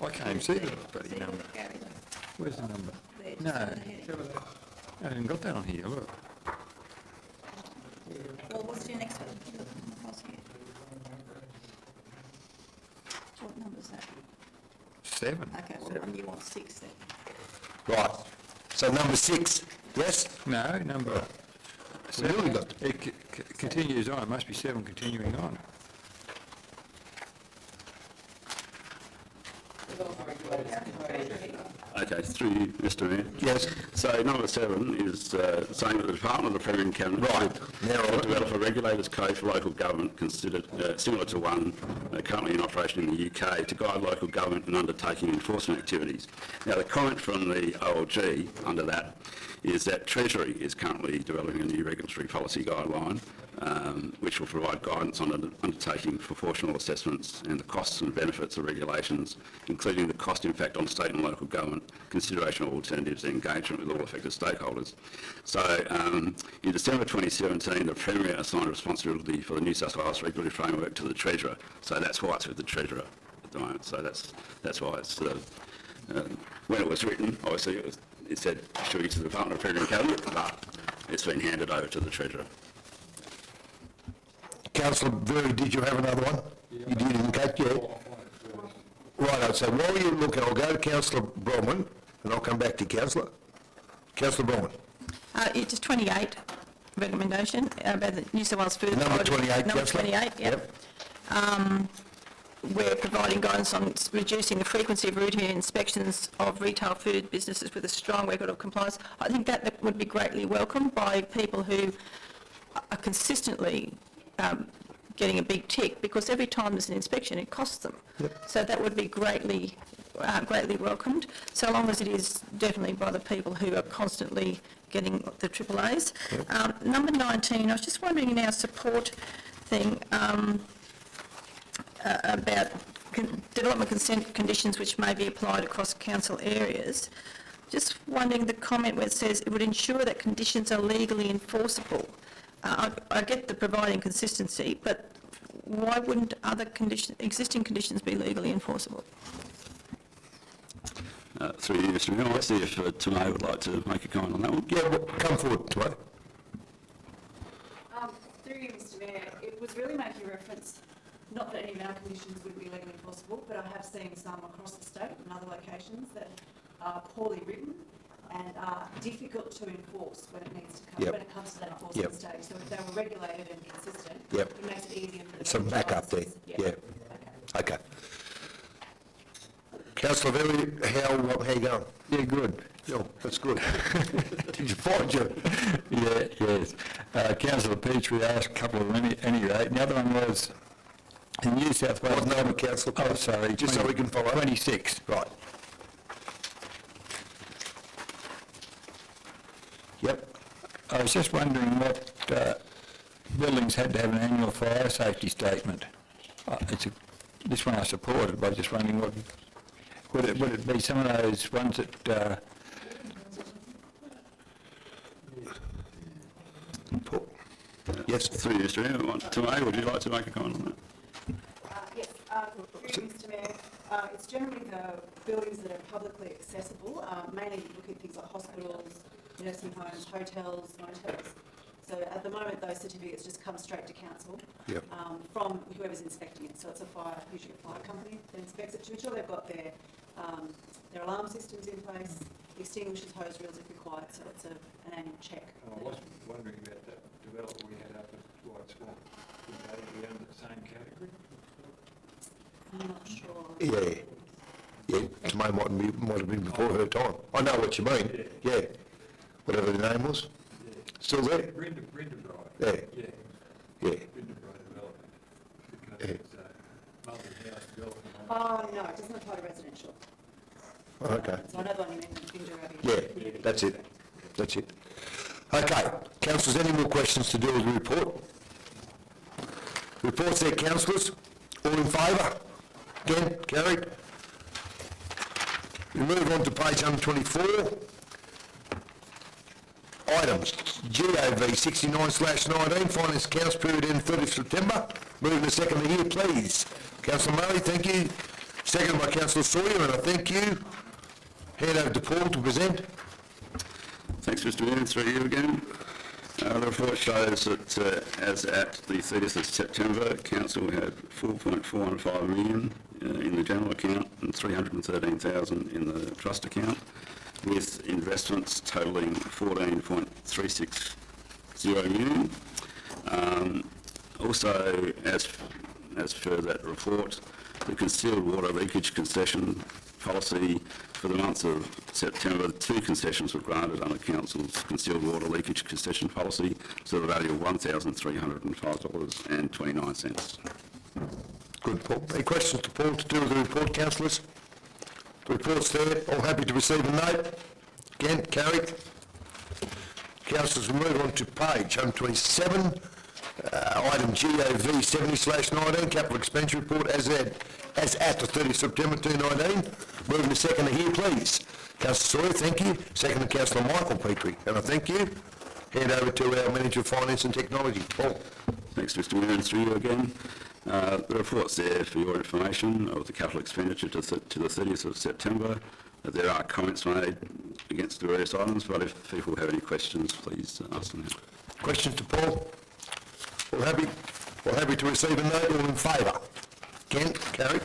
I can't even see the bloody number. Where's the number? No, I haven't got that on here, look. Well, what's your next one? What number is that? 7. Okay, well, you want 6 then. Right. So number 6, yes? No, number We really 7. got- It continues on, it must be 7 continuing on. Okay, through you, Mr Mayor. Yes. So number 7 is saying that the Department of the Premier and Cabinet Right. Now, should develop a regulators code for local government considered similar to one currently in operation in the UK to guide local government in undertaking enforcement activities. Now the comment from the OLG under that is that Treasury is currently developing a new regulatory policy guideline which will provide guidance on undertaking proportional assessments and the costs and benefits of regulations, including the cost impact on state and local government, consideration of alternatives and engagement with all affected stakeholders. So in December 2017, the Premier assigned responsibility for the New South Wales regulatory framework to the Treasurer. So that's why it's with the Treasurer at the moment. So that's why it's, when it was written, obviously it said should be to the Department of Premier and Cabinet, but it's been handed over to the Treasurer. Councillor Very, did you have another one? You did in Kate, yeah? Right, so while you're looking, I'll go to Councillor Bronwyn, and I'll come back to Councillor. Councillor Bronwyn. It's 28 recommendation about the New South Wales Food Number Authority. 28, Number Councillor. 28, yep. We're providing guidance on reducing the frequency of routine inspections of retail food businesses with a strong record of compliance. I think that would be greatly welcomed by people who are consistently getting a big tick, because every time there's an inspection it costs them. So that would be greatly welcomed, so long as it is definitely by the people who are constantly getting the AAAs. Number 19, I was just wondering in our support thing about development consent conditions which may be applied across council areas. Just wondering the comment where it says it would ensure that conditions are legally enforceable. I get the providing consistency, but why wouldn't other existing conditions be legally enforceable? Through you, Mr Mayor, I'll see if Tomei would like to make a comment on that one. Yeah, well, come forward, Tomei. Through you, Mr Mayor, it was really making reference, not that any of our conditions would be legally enforceable, but I have seen some across the state and other locations that are poorly written and are difficult to enforce when it needs to come, when it comes to that enforcement stage. So if they were regulated and consistent, it makes it easier for the Some backup there, businesses. Okay. Councillor Very, how you going? Yeah, good. Oh, that's good. Did you find your... Yeah, yes. Councillor Petrie asked a couple of them anyway. The other one was in New South Wales. What number, Councillor? Oh, sorry. Just so we can follow. 26. Right. Yep. I was just wondering what buildings had to have an annual fire safety statement. This one I supported, but I was just wondering what... Would it be some of those ones that... Yes, through you, Mr Mayor. Tomei, would you like to make a comment on that? Yes, through you, Mr Mayor, it's generally the buildings that are publicly accessible, mainly looking at things like hospitals, nursing homes, hotels, motels. So at the moment, those certificates just come straight to council from whoever's inspecting it. So it's usually a fire company that inspects it to ensure they've got their alarm systems in place, extinguishers, hose reels if required. So it's an annual check. I was wondering about that developer we had up at White Swan. Would they be under the same category? I'm not sure. Yeah, Tomei might have been before her time. I know what you mean, yeah. Whatever the name was. Still there? Brenda Bright. Yeah. Yeah. Brenda Bright Development. Because it's multi-house development. Oh, no, it doesn't apply to residential. Oh, okay. So I know the one you meant, Ginger Abbey. Yeah, that's it. That's it. Okay, councillors, any more questions to do with the report? Reports there, councillors. All in favour? Again, carried. We move on to page 124. Items, GOV 69/19, finance accounts period end 30th September. Moving to second here, please. Councillor Murray, thank you. Seconded by Councillor Sawyer, and I thank you. Hand over to Paul to present. Thanks, Mr Mayor. Through you again. The report shows that as at the 30th of September, Council had 4.415 million in the general account and 313,000 in the trust account, with investments totalling 14.360 million. Also, as per that report, the concealed water leakage concession policy for the month of September, 2 concessions were granted under Council's concealed water leakage concession policy to the value of $1,305.29. Good, Paul. Any questions to Paul to do with the report, councillors? The report's there. All happy to receive a note? Again, carried. Councillors, we move on to page 127, item GOV 70/19, capital expenditure report as at the 30th September 2019. Moving to seconder here, please. Councillor Sawyer, thank you. Second to Councillor Michael Petrie, and I thank you. Hand over to our Manager of Finance and Technology, Paul. Thanks, Mr Mayor, and through you again. The report's there for your information of the capital expenditure to the 30th of September. There are comments made against the various items, but if people have any questions, please ask them now. Questions to Paul? All happy? All happy to receive a note? All in favour? Again, carried.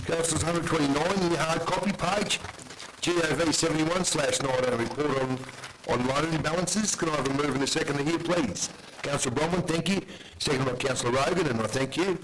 Councillors, 129, your hard copy page, GOV 71/19, report on loan balances. Can I have a move in a second here, please? Councillor Bronwyn, thank you. Second by Councillor Rogan, and I thank you.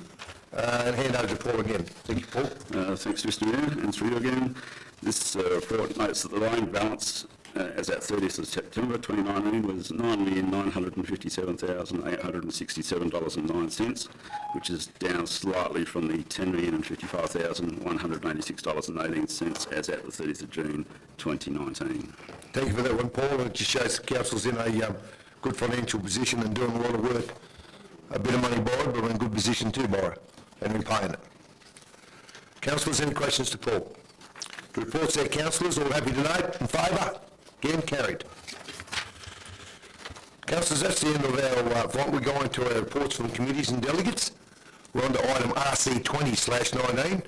And hand over to Paul again. Thank you, Paul. Thanks, Mr Mayor, and through you again. This report notes that the loan balance as at 30th of September 2019 was $9,957,867.09, which is down slightly from the $10,055,186.18 as at the 30th of June 2019. Thank you for that one, Paul. It just shows the council's in a good financial position and doing a lot of work. A bit of money borrowed, but we're in a good position to borrow and repaying it. Councillors, any questions to Paul? The report's there, councillors. All happy to note? In favour? Again, carried. Councillors, that's the end of our vote. We're going to our reports from committees and delegates. We're on to item RC 20/19.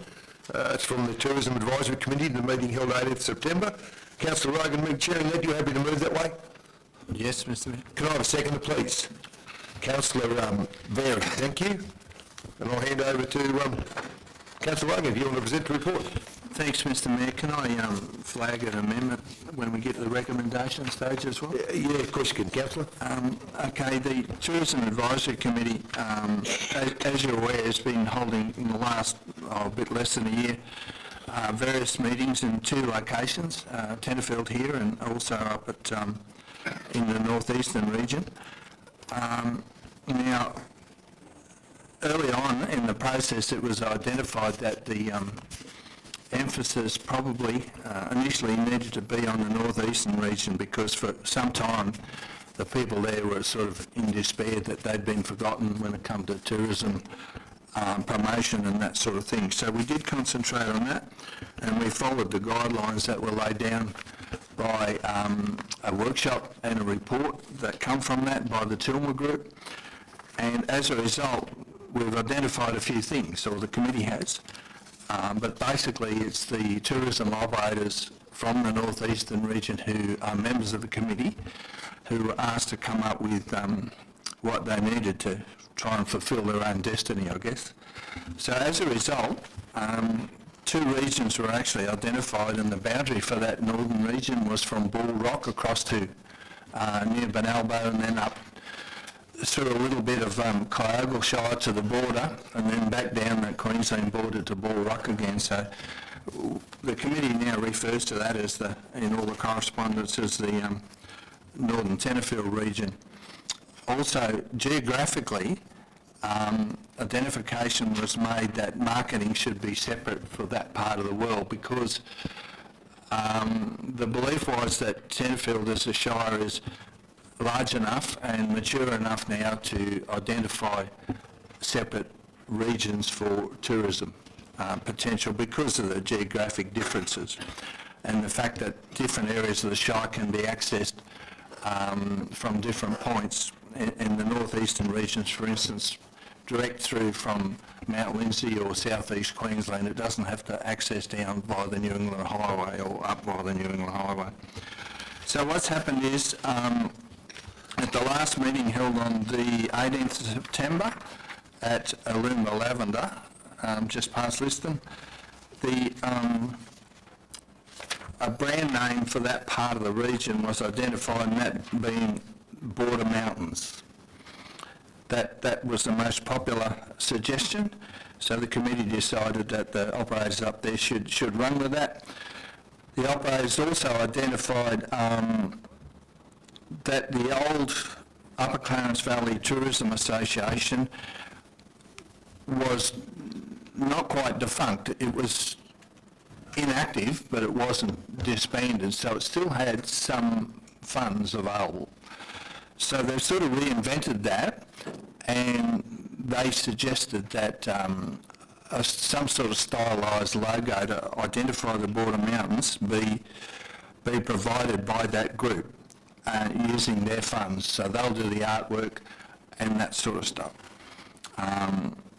It's from the Tourism Advisory Committee, the meeting held 18th September. Councillor Rogan, me chairing that. You happy to move that way? Yes, Mr Mayor. Can I have a second, please? Councillor Vary, thank you. And I'll hand over to Councillor Rogan if you want to present the report. Thanks, Mr Mayor. Can I flag an amendment when we get to the recommendation stage as well? Yeah, of course you can, Councillor. Okay, the Tourism Advisory Committee, as you're aware, has been holding in the last a bit less than a year various meetings in 2 locations, Tenterfield here and also up at in the northeastern region. Now, early on in the process, it was identified that the emphasis probably initially needed to be on the northeastern region because for some time the people there were sort of in despair that they'd been forgotten when it come to tourism promotion and that sort of thing. So we did concentrate on that and we followed the guidelines that were laid down by a workshop and a report that come from that by the Tilma Group. And as a result, we've identified a few things, or the committee has. But basically it's the tourism operators from the northeastern region who are members of the committee who were asked to come up with what they needed to try and fulfil their own destiny, I guess. So as a result, 2 regions were actually identified, and the boundary for that northern region was from Bull Rock across to near Benalbo and then up through a little bit of Kyogle to the border and then back down the Queensland border to Bull Rock again. So the committee now refers to that as in all the correspondence as the Northern Tenterfield region. Also, geographically, identification was made that marketing should be separate for that part of the world because the belief was that Tenterfield as a shire is large enough and mature enough now to identify separate regions for tourism potential because of the geographic differences and the fact that different areas of the shire can be accessed from different points. In the northeastern regions, for instance, direct through from Mount Lindesay or southeast Queensland, it doesn't have to access down via the New England Highway or up via the New England Highway. So what's happened is, at the last meeting held on the 18th of September at Alumba Lavender, just past Liston, a brand name for that part of the region was identified, and that being Border Mountains. That was the most popular suggestion, so the committee decided that the operators up there should run with that. The operators also identified that the old Upper Clarence Valley Tourism Association was not quite defunct. It was inactive, but it wasn't disbanded, so it still had some funds available. So they sort of reinvented that, and they suggested that some sort of stylised logo to identify the Border Mountains be provided by that group using their funds. So they'll do the artwork and that sort of stuff.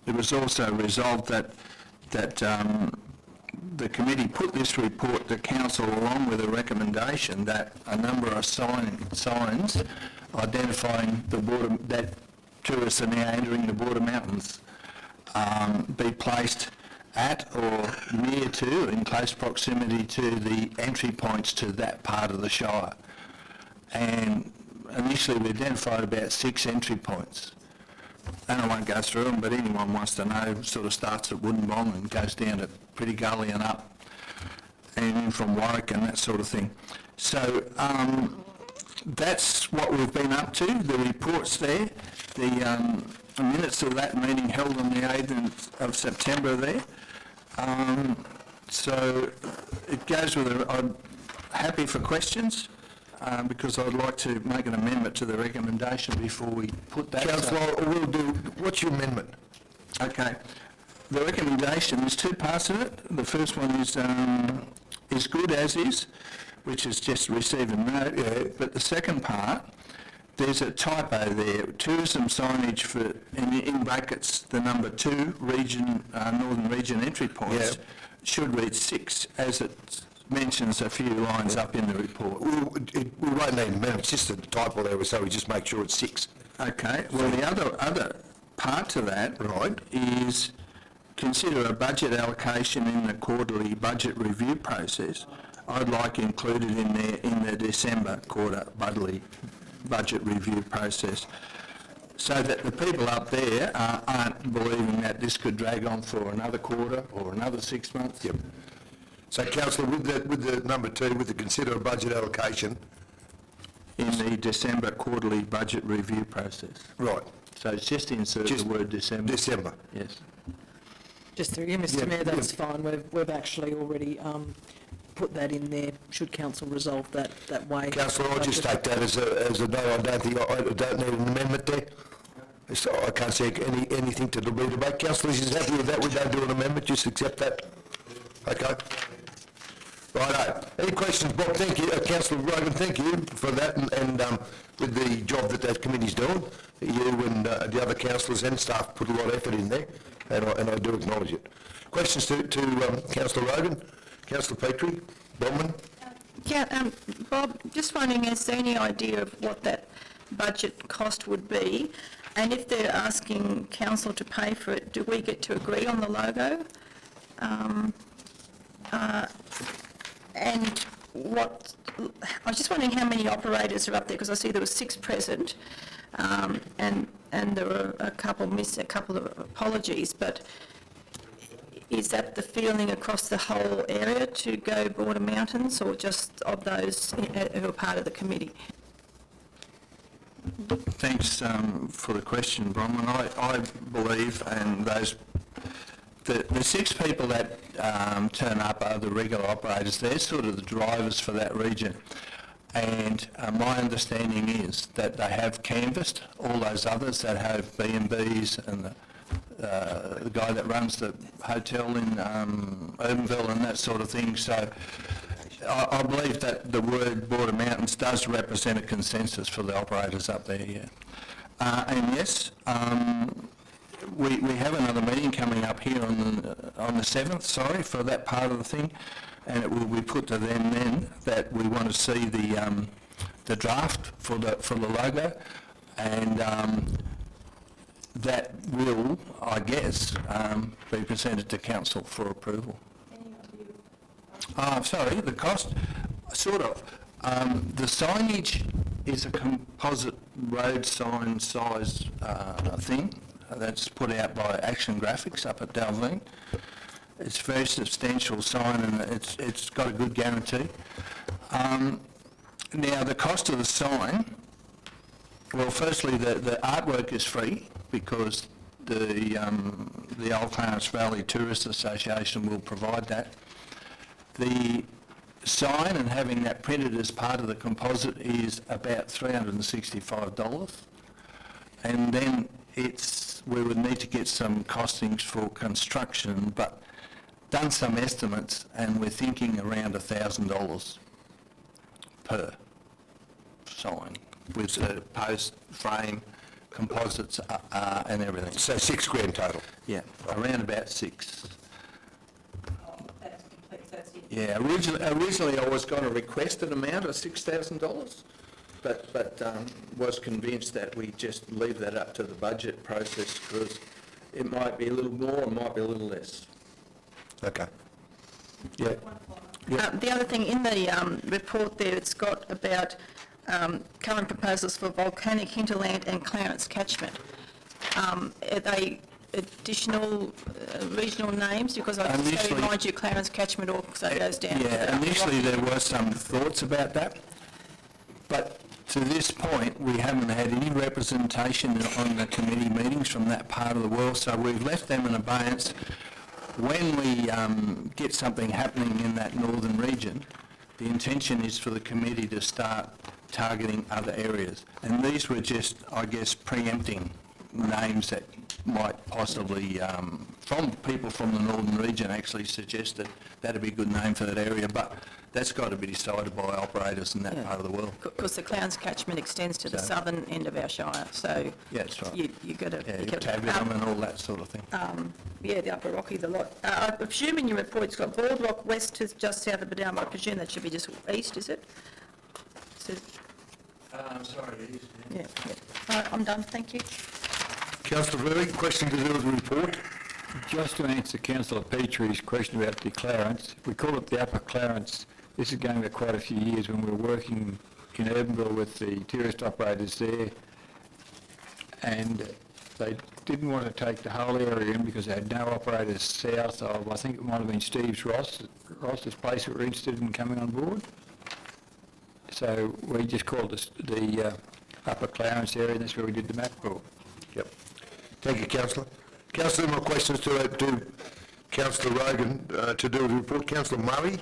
It was also resolved that the committee put this report to council along with a recommendation that a number of signs identifying the border, that tourists are now entering the Border Mountains, be placed at or near to, in close proximity to the entry points to that part of the Shire. And initially we identified about 6 entry points. And I won't go through them, but anyone wants to know, sort of starts at Woodinbong and goes down to Pretty Gully and up, and in from Warwick and that sort of thing. So that's what we've been up to. The report's there. The minutes of that meeting held on the 8th of September there. So it goes with I'm happy for questions. Because I'd like to make an amendment to the recommendation before we put that. Councillor, we'll do, what's your amendment? Okay. The recommendation, there's 2 parts of it. The first one is good as is, which is just receive a note. Yeah. But the second part, there's a typo there. Tourism signage for, in brackets, the number 2 region, Northern Region entry points, should read 6, as it mentions a few lines up in the report. We won't need an amendment, it's just a typo there, so we just make sure it's 6. Okay, well the other part to that is consider a budget allocation in the quarterly budget review process. I'd like included in the December quarter budget review process, so that the people up there aren't believing that this could drag on for another quarter or another 6 months. Yep. So, Councillor, with the number 2, with the consider a budget allocation, in the December quarterly budget review process. Right. So it's just insert the word December. December. Yes. Just through you, Mr Mayor, that's fine. We've actually already put that in there, should council resolve that way. Councillor, I'll just take that as a no. I don't need an amendment there. So I can't see anything to be debate. Councillor, is happy with that? We don't do an amendment, just accept that? Okay. Righto. Any questions, Bob? Thank you. Councillor Rogan, thank you for that, and with the job that committee's doing. You and the other councillors and staff put a lot of effort in there, and I do acknowledge it. Questions to Councillor Rogan? Councillor Petrie? Bowman? Bob, just wondering, is there any idea of what that budget cost would be? And if they're asking council to pay for it, do we get to agree on the logo? And what, I was just wondering how many operators are up there, because I see there were 6 present, and there were a couple of apologies, but is that the feeling across the whole area to go Border Mountains, or just of those who are part of the committee? Thanks for the question, Bronwyn. I believe, and the 6 people that turn up are the regular operators. They're sort of the drivers for that region. And my understanding is that they have canvassed all those others that have B&Bs and the guy that runs the hotel in Urbanville and that sort of thing. So I believe that the word Border Mountains does represent a consensus for the operators up there, yeah. And yes, we have another meeting coming up here on the 7th, for that part of the thing. and it will be put to them then that we want to see the draft for the logo, and that will, I guess, be presented to council for approval. Sorry, the cost, sort of. The signage is a composite road sign size thing that's put out by Action Graphics up at Dalveen. It's a very substantial sign, and it's got a good guarantee. Now, the cost of the sign, well, firstly, the artwork is free because the Old Clarence Valley Tourist Association will provide that. The sign and having that printed as part of the composite is about $365, and then we would need to get some costings for construction, but done some estimates, and we're thinking around $1,000 per sign with the post, frame, composites and everything. So $6,000 total? Yeah, around about 6. That's complete, that's it. Yeah, originally I was going to request an amount of $6,000, but was convinced that we just leave that up to the budget process because it might be a little more, it might be a little less. Okay. Yeah. The other thing, in the report there, it's got about current proposals for volcanic hinterland and Clarence catchment. Are they additional regional names? Because I just remind you, Clarence catchment also goes down. Yeah, initially there were some thoughts about that, but to this point we haven't had any representation on the committee meetings from that part of the world, so we've left them in abeyance. When we get something happening in that northern region, the intention is for the committee to start targeting other areas. And these were just, I guess, preempting names that might possibly, from people from the northern region actually suggested that'd be a good name for that area, but that's got to be decided by operators in that part of the world. Because the Clarence catchment extends to the southern end of our shire, so Yeah, that's right. you got to... Yeah, Tavium and all that sort of thing. Yeah, the Upper Rocky, the lot. I presume in your report it's got Boardwalk west to just south of Badam. I presume that should be just east, is it? Sorry, it is. Yeah. All right, I'm done, thank you. Councillor Verwey, question to do with the report? Just to answer Councillor Petrie's question about the Clarence, we call it the Upper Clarence. This is going back quite a few years when we were working in Urbanville with the tourist operators there, and they didn't want to take the whole area in because they had no operators south of, I think it might have been Steve's Ross's place that were interested in coming on board. So we just called this the Upper Clarence area, and that's where we did the map for. Yep. Thank you, Councillor. Councillor, more questions to Councillor Rogan to do with the report. Councillor Murray?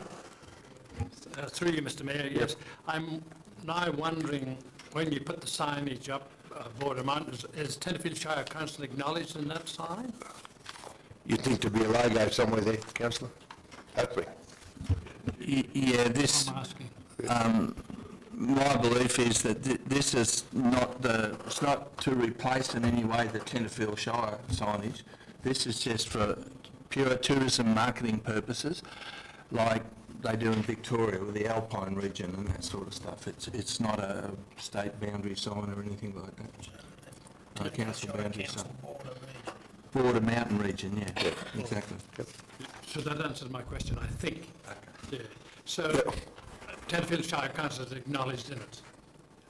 Through you, Mr Mayor, yes. I'm now wondering, when you put the signage up, Border Mount, is Tenterfield Shire Council acknowledged in that sign? You'd think there'd be a logo somewhere there, Councillor? Hopefully. Yeah, this... I'm asking. My belief is that this is it's not to replace in any way the Tenterfield Shire signage. This is just for pure tourism marketing purposes, like they do in Victoria with the Alpine region and that sort of stuff. It's not a state boundary sign or anything like that. Council boundary sign. Border mountain region, yeah, exactly. So that answers my question, I think. Yeah. So, Tenterfield Shire Council is acknowledged in it?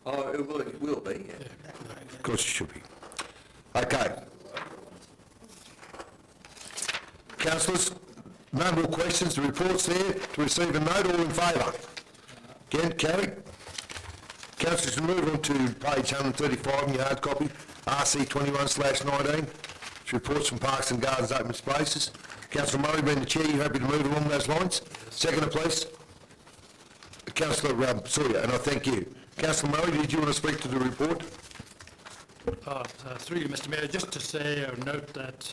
Oh, it will be, yeah. Of course it should be. Okay. Councillors, no more questions. The report's there to receive a note. All in favour? Again, carried. Councillors, we move on to page 135 in your hard copy, RC 21/19. It's reports from Parks and Gardens Open Spaces. Councillor Murray, being the chair, you happy to move along those lines? Seconder, please. Councillor Sawyer, and I thank you. Councillor Murray, did you want to speak to the report? Through you, Mr Mayor, just to say or note that,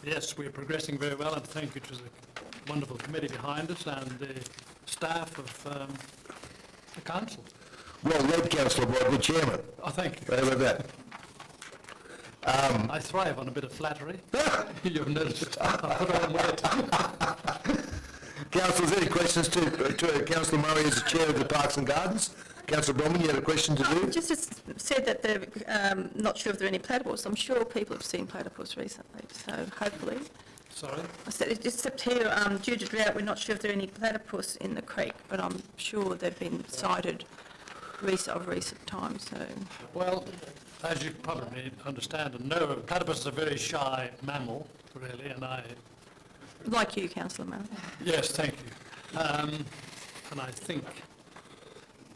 yes, we're progressing very well, and thank you to the wonderful committee behind us and the staff of the council. Well led, Councillor Boyd, the chairman. Oh, thank you. How about that? I thrive on a bit of flattery. You've noticed. I put on weight. Councillors, any questions to Councillor Murray as the Chair of the Parks and Gardens? Councillor Bromwich, you had a question to do? Just as said that they're not sure if there are any platypus. I'm sure people have seen platypus recently, so hopefully. Sorry? I said it just said here, due to drought, we're not sure if there are any platypus in the creek, but I'm sure they've been sighted of recent times, so. Well, as you probably understand and know, platypus is a very shy mammal, really, and Like you, Councillor Murray. yes, thank you.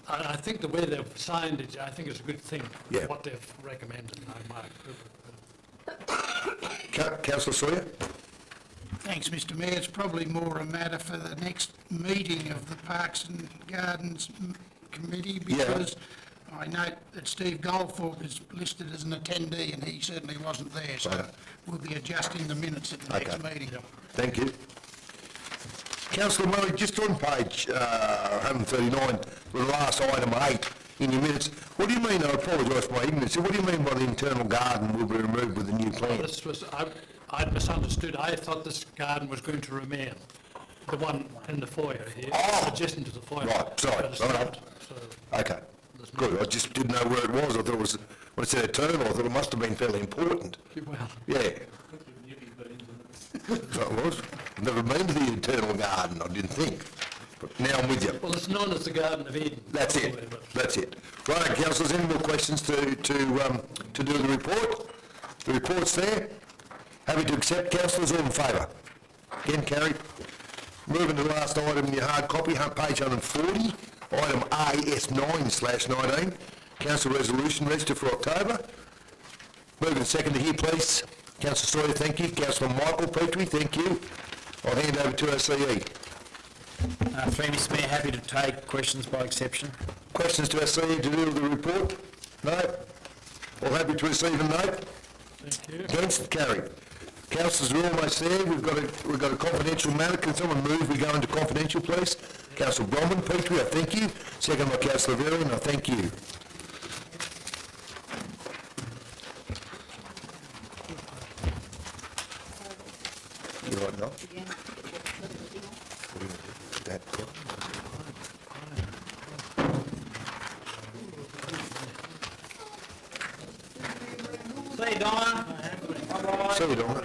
And I think the way they've signed it, I think is a good thing, Yeah. what they've recommended, and I might. Councillor Sawyer? Thanks, Mr Mayor. It's probably more a matter for the next meeting of the Parks and Gardens Committee, because I note that Steve Goldthorpe is listed as an attendee and he certainly wasn't there, so we'll be adjusting the minutes at the next meeting. Thank you. Councillor Murray, just on page 139, the last item 8 in your minutes, what do you mean, I apologise for my ignorance, what do you mean by the internal garden will be removed with the new plan? This was, I'd misunderstood. I thought this garden was going to remain, the one in the foyer here, adjacent to the foyer. Right, sorry, But it's all right. not, so Okay, good, I just didn't know where it was, I thought it was, when it said internal, I thought it must have been fairly important. well, Yeah. So it was. Never been to the internal garden, I didn't think. But now I'm with you. well, it's known as the Garden of Eden. That's anyway, it. but- That's it. Right, councillors, any more questions to do the report? The report's there. Happy to accept, councillors, all in favour? Again, carried. Moving to the last item in your hard copy, page 140, item AS9/19, council resolution register for October. Moving second to here, please. Councillor Sawyer, thank you. Councillor Michael Petrie, thank you. I'll hand over to our CE. Through Mr Mayor, happy to take questions by exception. Questions to our CE to do with the report? No? All happy to receive and note? Thank you. Against? Carried. Councillors are almost there. We've got a confidential matter. Can someone move we go into confidential, please? Councillor Bromwich, Petrie, I thank you. Second by Councillor Varian, I thank you. You right now? That, yeah. See you, Donna. Bye-bye. See you, Donna.